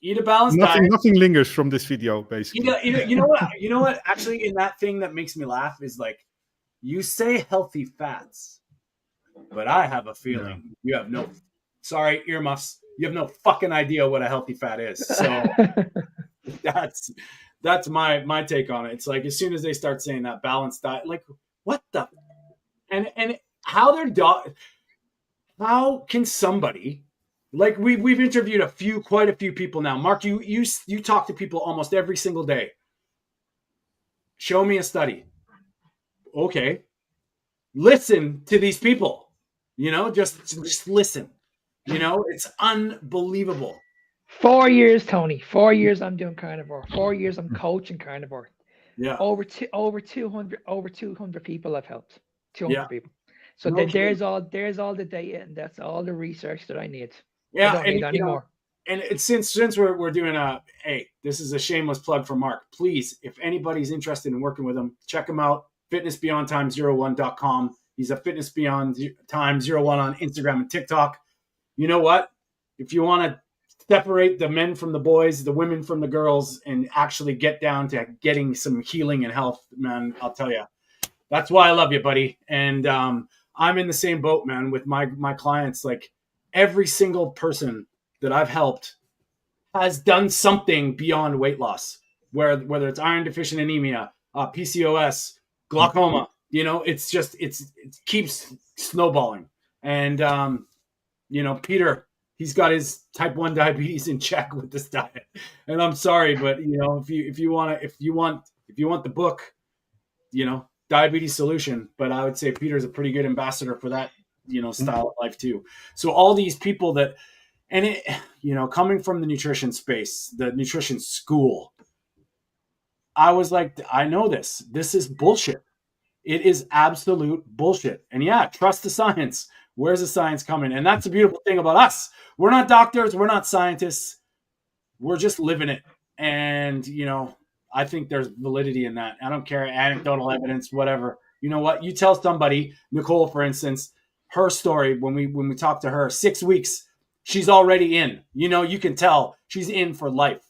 eat a balanced diet. Nothing lingers from this video, basically. You know what? You know what? Actually, in that thing that makes me laugh is like, you say healthy fats, but I have a feeling you have no. Sorry, earmuffs. You have no fucking idea what a healthy fat is. So that's my take on it. It's like, as soon as they start saying that balanced diet, like, what the, and how how can somebody, like, we've interviewed quite a few people now. Mark, you talk to people almost every single day. Show me a study. Okay. Listen to these people, just listen, it's unbelievable. 4 years, Tony, 4 years I'm doing carnivore. 4 years I'm coaching carnivore. Yeah. Over 200 people I've helped. 200 people. So there's all the data, and that's all the research that I need. Yeah. I don't need any more. And it's since we're doing this is a shameless plug for Mark. Please, if anybody's interested in working with him, check him out. fitnessbeyondtime01.com. He's a Fitness Beyond Time 01 on Instagram and TikTok. You know what? If you want to separate the men from the boys, the women from the girls, and actually get down to getting some healing and health, man, I'll tell you, that's why I love you, buddy. And I'm in the same boat, man, with my clients. Like, every single person that I've helped has done something beyond weight loss, whether it's iron deficient anemia, PCOS, glaucoma, it keeps snowballing. And, Peter, he's got his type 1 diabetes in check with this diet. And I'm sorry, but if you want the book, Diabetes Solution, but I would say Peter's a pretty good ambassador for that, style of life too. So all these people that, and it, coming from the nutrition space, the nutrition school, I was like, I know this is bullshit. It is absolute bullshit. And yeah, trust the science. Where's the science coming? And that's the beautiful thing about us. We're not doctors. We're not scientists. We're just living it. And, I think there's validity in that. I don't care, anecdotal evidence, whatever. You know what? You tell somebody, Nicole, for instance, her story, when we talk to her, 6 weeks, she's already in. You can tell she's in for life.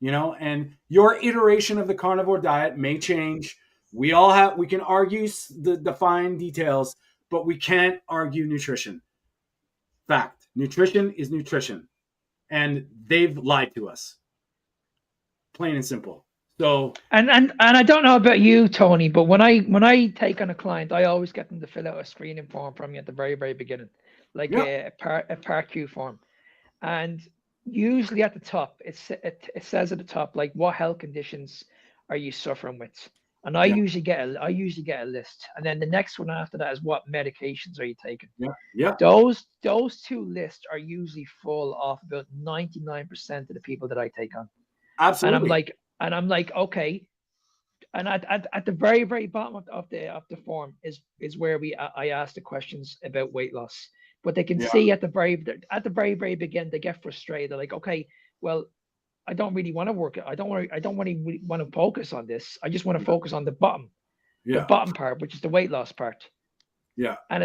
And your iteration of the carnivore diet may change. We can argue the fine details, but we can't argue nutrition. Fact. Nutrition is nutrition. And they've lied to us. Plain and simple. So and I don't know about you, Tony, but when I take on a client, I always get them to fill out a screening form from me at the very, very beginning, like a Part Q form. And usually at the top, it says at the top, like, what health conditions are you suffering with? And I usually get a list, and then the next one after that is, what medications are you taking? Yeah. Those two lists are usually full of about 99% of the people that I take on. Absolutely. And I'm like, okay. And at the very, very bottom of the form is where I ask the questions about weight loss. But they can see at the very, very beginning, they get frustrated. They're like, okay, well, I don't really want to work. I don't want to focus on this. I just want to focus on the bottom part, which is the weight loss part. Yeah. And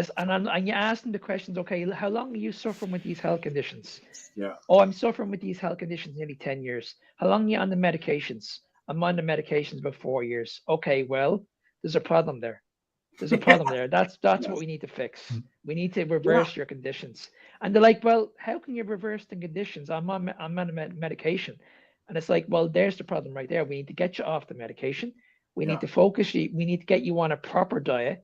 you ask them the questions. Okay, how long are you suffering with these health conditions? Yeah. Oh, I'm suffering with these health conditions nearly 10 years. How long are you on the medications? I'm on the medications about 4 years. Okay, well, there's a problem there. There's a problem there. That's what we need to fix. We need to reverse your conditions. And they're like, well, how can you reverse the conditions? I'm on a medication. And it's like, well, there's the problem right there. We need to get you off the medication. We need to focus you. We need to get you on a proper diet,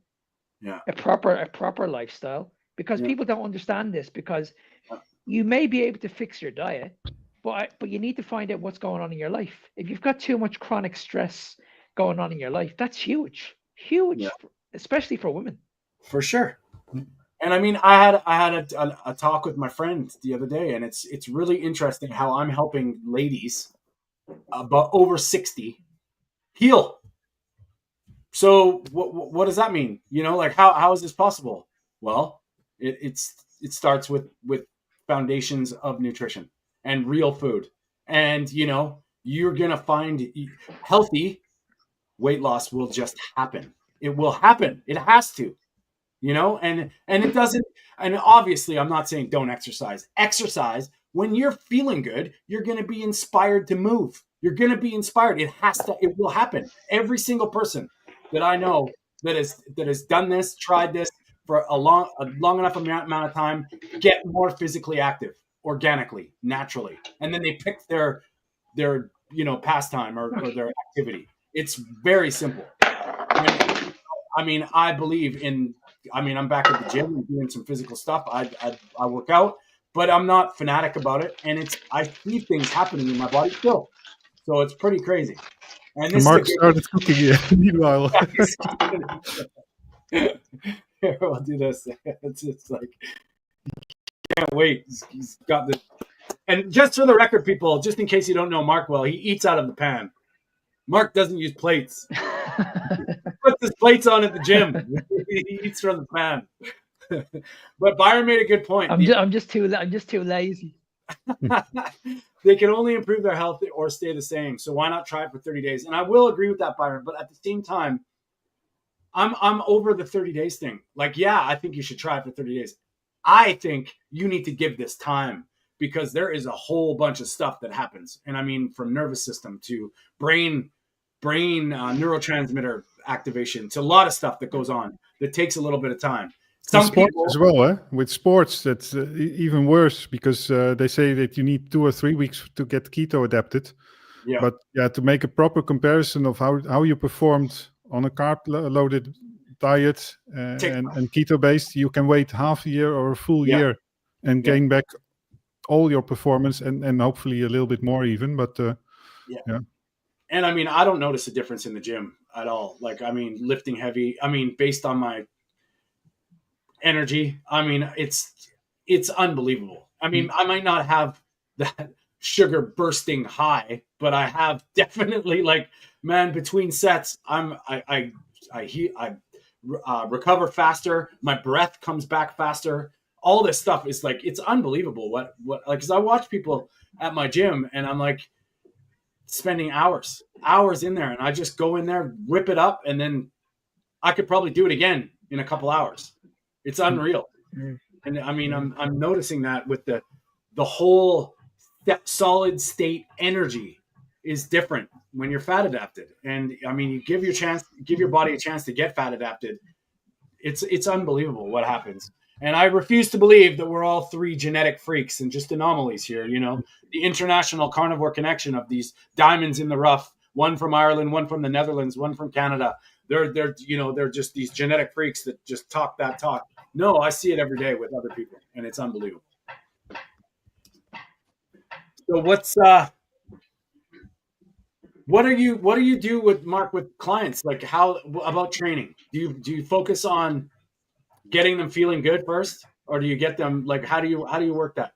a proper lifestyle, because people don't understand this, because you may be able to fix your diet, but you need to find out what's going on in your life. If you've got too much chronic stress going on in your life, that's huge, especially for women. For sure. And I mean, I had a talk with my friend the other day, and it's really interesting how I'm helping ladies about over 60 heal. So what does that mean? You know, like how is this possible? Well, it starts with foundations of nutrition and real food. And, you know, you're going to find healthy weight loss will just happen. It will happen. It has to, you know, and it doesn't. And obviously, I'm not saying don't exercise. Exercise when you're feeling good. You're going to be inspired to move. You're going to be inspired. It has to. It will happen. Every single person that I know that has done this, tried this for a long enough amount of time, get more physically active organically, naturally, and then they pick their you know pastime or their activity. It's very simple. I mean, I believe in. I mean, I'm back at the gym and doing some physical stuff. I work out, but I'm not fanatic about it, and I see things happening in my body still. So it's pretty crazy. And this Mark started cooking here. Meanwhile, here, I'll do this. It's like can't wait. He's got the. And just for the record, people, just in case you don't know Mark well, he eats out of the pan. Mark doesn't use plates. Puts his plates on at the gym. He eats from the pan. But Byron made a good point. I'm just too lazy. They can only improve their health or stay the same. So why not try it for 30 days? And I will agree with that, Byron. But at the same time, I'm over the 30 days thing. Like, yeah, I think you should try it for 30 days. I think you need to give this time because there is a whole bunch of stuff that happens. And I mean, from nervous system to brain neurotransmitter activation to a lot of stuff that goes on that takes a little bit of time. Some people as well, eh? With sports, that's even worse because they say that you need 2 or 3 weeks to get keto adapted. Yeah. But yeah, to make a proper comparison of how you performed on a carb-loaded diet and keto-based, you can wait half a year or a full year and gain back all your performance and hopefully a little bit more even. But yeah. And I mean, I don't notice a difference in the gym at all. Like, I mean, lifting heavy. I mean, based on my energy, I mean, it's unbelievable. I mean, I might not have that sugar bursting high, but I have definitely, like, man, between sets, I recover faster. My breath comes back faster. All this stuff is like, it's unbelievable. What like, because I watch people at my gym and I'm like spending hours in there, and I just go in there, whip it up, and then I could probably do it again in a couple hours. It's unreal. And I mean, I'm noticing that with the whole solid state energy is different when you're fat adapted. And I mean, you give your body a chance to get fat adapted. It's unbelievable what happens. And I refuse to believe that we're all 3 genetic freaks and just anomalies here. You know, the international carnivore connection of these diamonds in the rough, one from Ireland, one from the Netherlands, one from Canada. They're just these genetic freaks that just talk that talk. No, I see it every day with other people, and it's unbelievable. So what do you do with Mark with clients? Like, how about training? Do you focus on getting them feeling good first, or do you get them like how do you work that?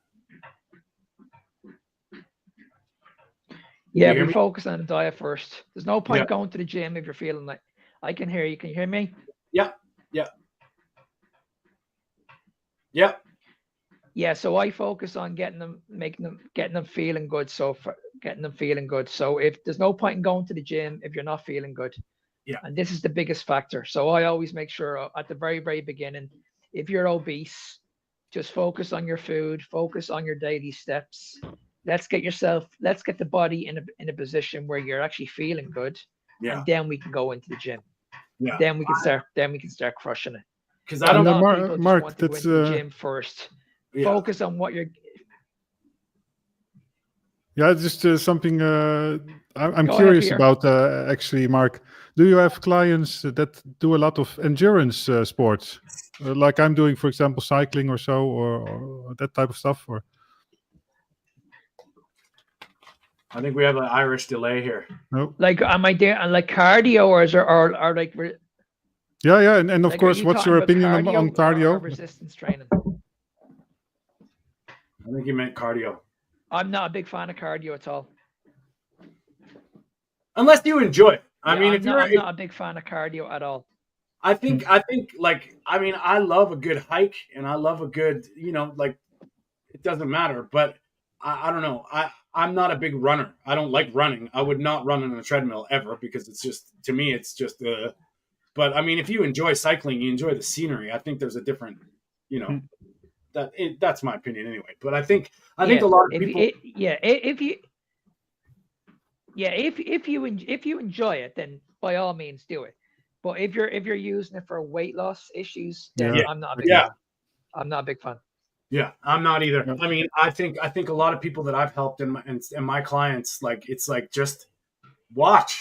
Yeah, we focus on the diet first. There's no point going to the gym if you're feeling like. I can hear you. Can you hear me? Yeah. Yeah, so I focus on getting them feeling good. So if there's no point in going to the gym if you're not feeling good. Yeah. And this is the biggest factor. So I always make sure at the very, very beginning, if you're obese, just focus on your food, focus on your daily steps. Let's get the body in a position where you're actually feeling good. Yeah. And then we can go into the gym. Yeah. Then we can start crushing it. Because I don't know, Mark, that's the gym first. Yeah. Focus on what you're. Yeah, just something I'm curious about. Actually, Mark, do you have clients that do a lot of endurance sports, like I'm doing, for example, cycling or so, or that type of stuff? Or I think we have an Irish delay here. No. Like, am I there? Like cardio, or like? Yeah, and of course, what's your opinion on cardio? Or resistance training. I think you meant cardio. I'm not a big fan of cardio at all. Unless you enjoy it. I mean, I'm not a big fan of cardio at all. I think like, I mean, I love a good hike and I love a good, like, it doesn't matter, but I don't know. I'm not a big runner. I don't like running. I would not run on a treadmill ever because it's just, to me, it's just but I mean, if you enjoy cycling, you enjoy the scenery. I think there's a different, that's my opinion anyway. But I think a lot of people, if you enjoy it, then by all means do it. But if you're using it for weight loss issues, then I'm not a big fan. I'm not a big fan. Yeah, I'm not either. I mean, I think a lot of people that I've helped and my clients, like, it's like, just watch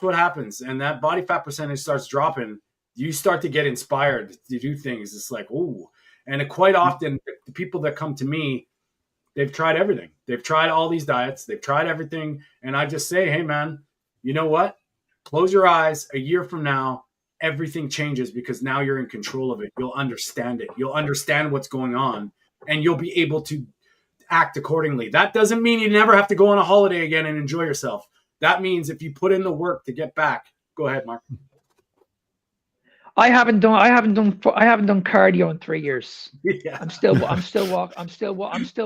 what happens, and that body fat percentage starts dropping. You start to get inspired to do things. It's like, ooh, and quite often the people that come to me, they've tried everything. They've tried all these diets. They've tried everything, and I just say, hey, man, you know what? Close your eyes. A year from now, everything changes because now you're in control of it. You'll understand it. You'll understand what's going on, and you'll be able to act accordingly. That doesn't mean you never have to go on a holiday again and enjoy yourself. That means if you put in the work to get back. Go ahead, Mark. I haven't done cardio in 3 years. Yeah. I'm still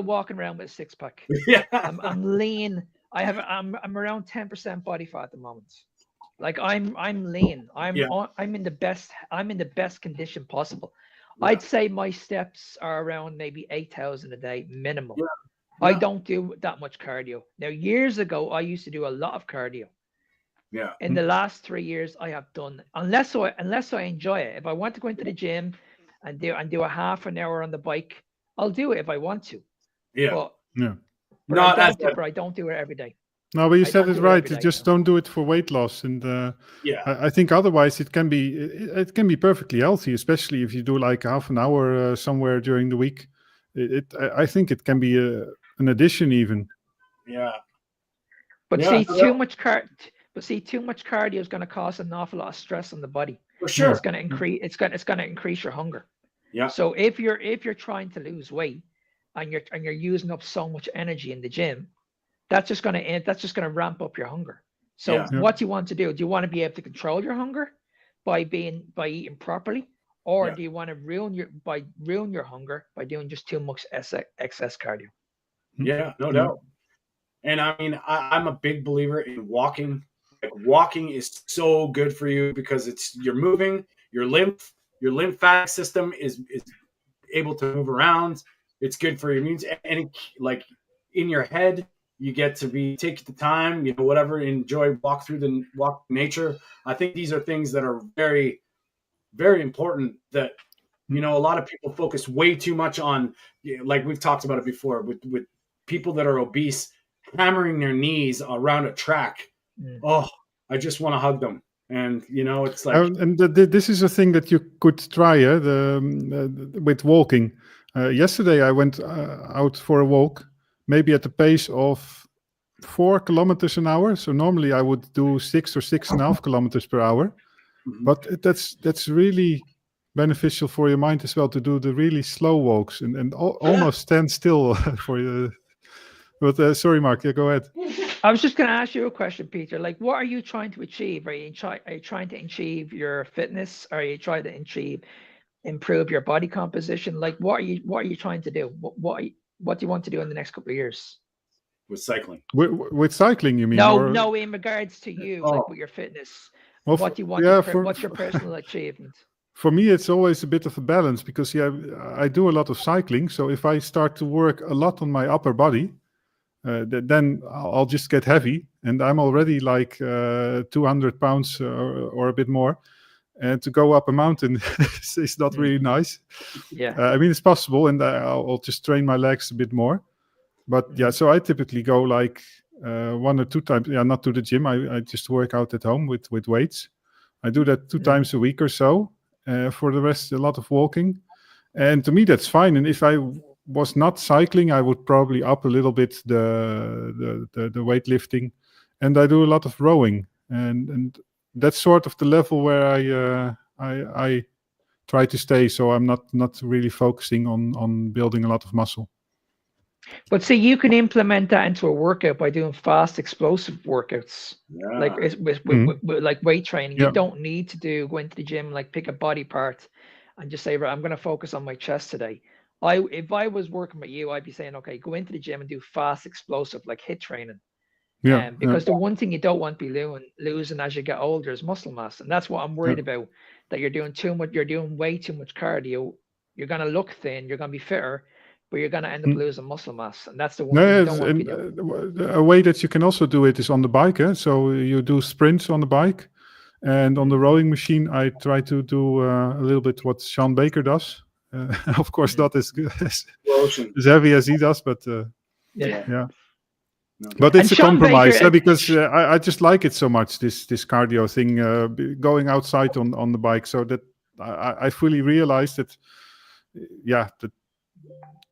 walking around with a six pack. Yeah. I'm lean. I'm around 10% body fat at the moment. Like, I'm lean. I'm in the best condition possible. Yeah. I'd say my steps are around maybe 8,000 a day minimum. Yeah. I don't do that much cardio. Now, years ago, I used to do a lot of cardio. Yeah. In the last 3 years, I have done, unless I enjoy it. If I want to go into the gym and do a half an hour on the bike, I'll do it if I want to. Yeah. But I don't do it every day. No, but you said it right. You just don't do it for weight loss, and I think otherwise it can be perfectly healthy, especially if you do like half an hour somewhere during the week. I think it can be an addition even. Yeah. But see, too much cardio is going to cause an awful lot of stress on the body. For sure. It's going to increase. It's going to increase your hunger. Yeah. So if you're trying to lose weight and you're using up so much energy in the gym, that's just going to ramp up your hunger. So what do you want to do? Do you want to be able to control your hunger by eating properly, or do you want to ruin your hunger by doing just too much excess cardio? Yeah, no doubt. And I mean, I'm a big believer in walking. Like, walking is so good for you because you're moving, your lymphatic system is able to move around. It's good for your immune, and like in your head, you get to take the time, whatever, enjoy, walk nature. I think these are things that are very, very important that, a lot of people focus way too much on, like we've talked about it before with people that are obese, hammering their knees around a track. Oh, I just want to hug them. And, it's like... this is a thing that you could try with walking. Yesterday, I went out for a walk, maybe at the pace of 4 kilometers an hour. So normally I would do 6 or 6.5 kilometers per hour. Mm-hmm. But that's really beneficial for your mind as well, to do the really slow walks and almost stand still for you. But sorry, Mark, go ahead. I was just going to ask you a question, Peter. Like, what are you trying to achieve? Are you trying to achieve your fitness? Are you trying to improve your body composition? Like, what are you trying to do? What do you want to do in the next couple of years? With cycling. With cycling, you mean? No, in regards to you, like with your fitness. Well, what do you want? What's your personal achievement? For me, it's always a bit of a balance because I do a lot of cycling. So if I start to work a lot on my upper body, then I'll just get heavy, and I'm already like 200 pounds or a bit more. And to go up a mountain is not really nice. Yeah. I mean, it's possible, and I'll just train my legs a bit more. But yeah, so I typically go like 1 or 2 times. Yeah, not to the gym. I just work out at home with weights. I do that 2 times a week or so. For the rest, a lot of walking. And to me, that's fine. And if I was not cycling, I would probably up a little bit the weightlifting. And I do a lot of rowing. And that's sort of the level where I try to stay. So I'm not really focusing on building a lot of muscle. But see, you can implement that into a workout by doing fast, explosive workouts, like Yeah. with like weight training. Yeah. You don't need to go into the gym, like pick a body part, and just say, right, I'm going to focus on my chest today. If I was working with you, I'd be saying, okay, go into the gym and do fast, explosive, like HIIT training. Yeah. Because the one thing you don't want to be losing as you get older is muscle mass, and that's what I'm worried about. That you're doing too much, you're doing way too much cardio. You're going to look thin, you're going to be fitter, but you're going to end up losing muscle mass, and that's the one thing you don't want to be doing. A way that you can also do it is on the bike. So you do sprints on the bike, and on the rowing machine, I try to do a little bit what Sean Baker does. Of course, not as good as heavy as he does, but yeah. But it's a compromise because I just like it so much, this cardio thing, going outside on the bike, so that I fully realize that,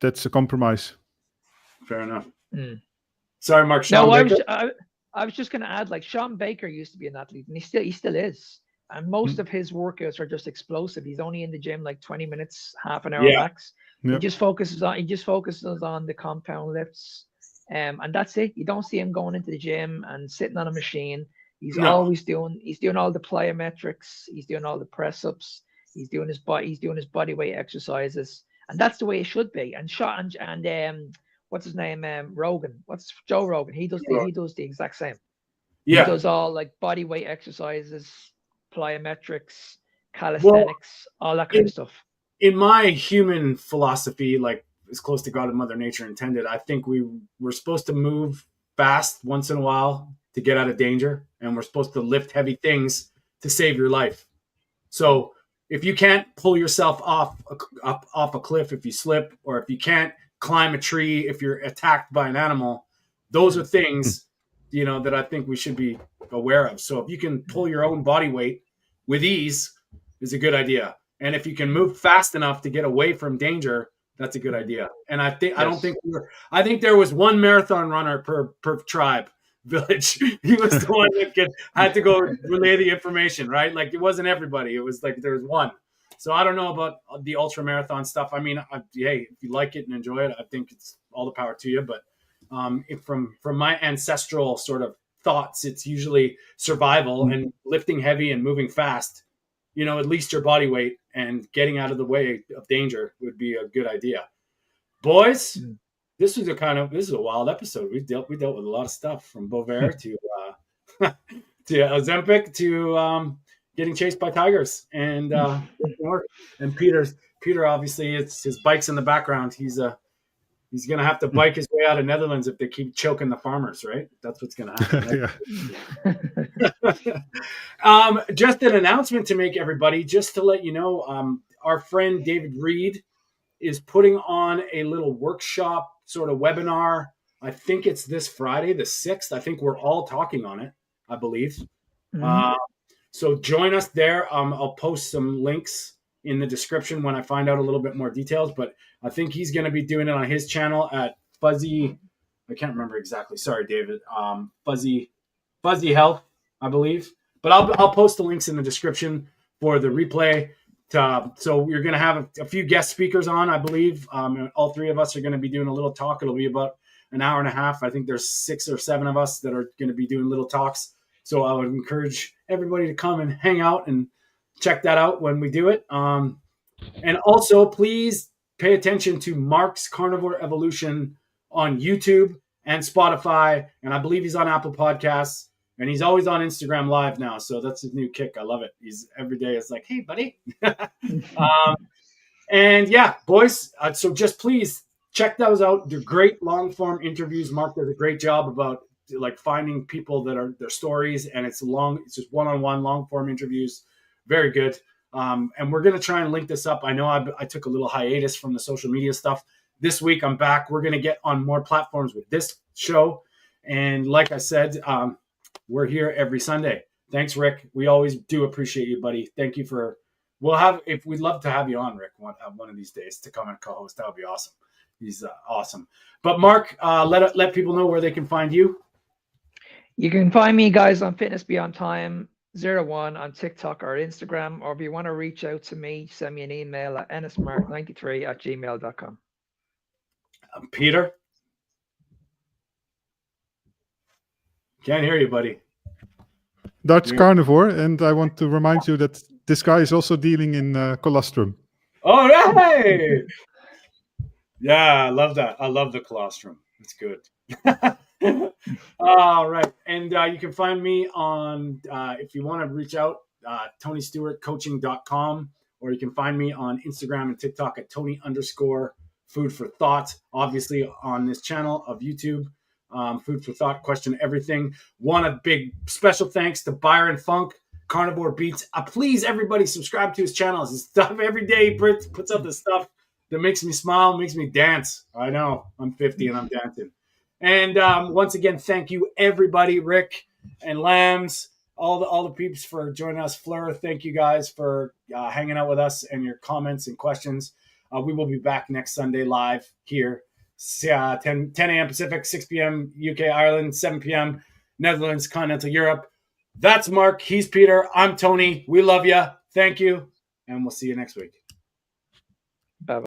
that's a compromise. Fair enough. Sorry, Mark. No, I was just going to add, like, Sean Baker used to be an athlete, and he still is. And most of his workouts are just explosive. He's only in the gym like 20 minutes, half an hour max. He just focuses on the compound lifts. And that's it. You don't see him going into the gym and sitting on a machine. He's always doing all the plyometrics. He's doing all the press ups. He's doing his body weight exercises, and that's the way it should be. And what's his name? Joe Rogan? He does the exact same. Yeah. He does all like body weight exercises, plyometrics, calisthenics, all that kind of stuff. In my human philosophy, like, as close to God and Mother Nature intended, I think we're supposed to move fast once in a while to get out of danger, and we're supposed to lift heavy things to save your life. So if you can't pull yourself off a cliff if you slip, or if you can't climb a tree if you're attacked by an animal, those are things, that I think we should be aware of. So if you can pull your own body weight with ease, is a good idea. And if you can move fast enough to get away from danger, that's a good idea. And I think I think there was one marathon runner per tribe village. He was the one that had to go relay the information, right? Like, it wasn't everybody. It was like there was one. So I don't know about the ultra marathon stuff. I mean, hey, if you like it and enjoy it, I think it's all the power to you. But from my ancestral sort of thoughts, it's usually survival and lifting heavy and moving fast. At least your body weight and getting out of the way of danger would be a good idea. Boys, this is a wild episode. We dealt with a lot of stuff, from Bovaer to Ozempic to getting chased by tigers and Peter obviously, it's his bike's in the background. He's gonna have to bike his way out of Netherlands if they keep choking the farmers, right? That's what's gonna happen. Right? Just an announcement to make, everybody, just to let you know, our friend David Reed is putting on a little workshop sort of webinar. I think it's this Friday, the 6th. I think we're all talking on it, I believe. So join us there. I'll post some links in the description when I find out a little bit more details, but I think he's going to be doing it on his channel at Fuzzy. I can't remember exactly. Sorry, David. Fuzzy Health, I believe. But I'll post the links in the description for the replay. So we're going to have a few guest speakers on, I believe. All three of us are going to be doing a little talk. It'll be about an hour and a half. I think there's 6 or 7 of us that are going to be doing little talks. So I would encourage everybody to come and hang out and check that out when we do it. And also, please pay attention to Mark's Carnivore Evolution on YouTube and Spotify. And I believe he's on Apple Podcasts. And he's always on Instagram Live now. So that's his new kick. I love it. He's every day is like, hey, buddy. And yeah, boys. So just please check those out. They're great long form interviews. Mark does a great job about like finding people that are their stories. And it's just one-on-one long form interviews. Very good. And we're going to try and link this up. I know I took a little hiatus from the social media stuff. This week I'm back. We're going to get on more platforms with this show. And like I said, we're here every Sunday. Thanks, Rick. We always do appreciate you, buddy. Thank you we'd love to have you on, Rick, one of these days to come and co-host. That would be awesome. He's awesome. But Mark, let people know where they can find you. You can find me, guys, on Fitness Beyond Time 01 on TikTok or Instagram, or if you want to reach out to me, send me an email at ennismark93@gmail.com. Peter? Can't hear you, buddy. Dutch carnivore, and I want to remind you that this guy is also dealing in colostrum. All right. Yeah, I love that. I love the colostrum. It's good. All right. And you can find me on, if you want to reach out, TonyStewartCoaching.com, or you can find me on Instagram and TikTok at Tony_Food for Thought. Obviously on this channel of YouTube, Food for Thought, question everything. Want a big special thanks to Byron Funk, Carnivore Beats. Please, everybody, subscribe to his channel. His stuff every day. He puts up the stuff that makes me smile, makes me dance. I know I'm 50 and I'm dancing. And once again, thank you everybody, Rick and Lambs, all the peeps for joining us. Fleur, thank you guys for hanging out with us and your comments and questions. We will be back next Sunday live here, 10 a.m. Pacific, 6 p.m. UK, Ireland, 7 p.m. Netherlands, continental Europe. That's Mark. He's Peter. I'm Tony. We love you. Thank you. And we'll see you next week.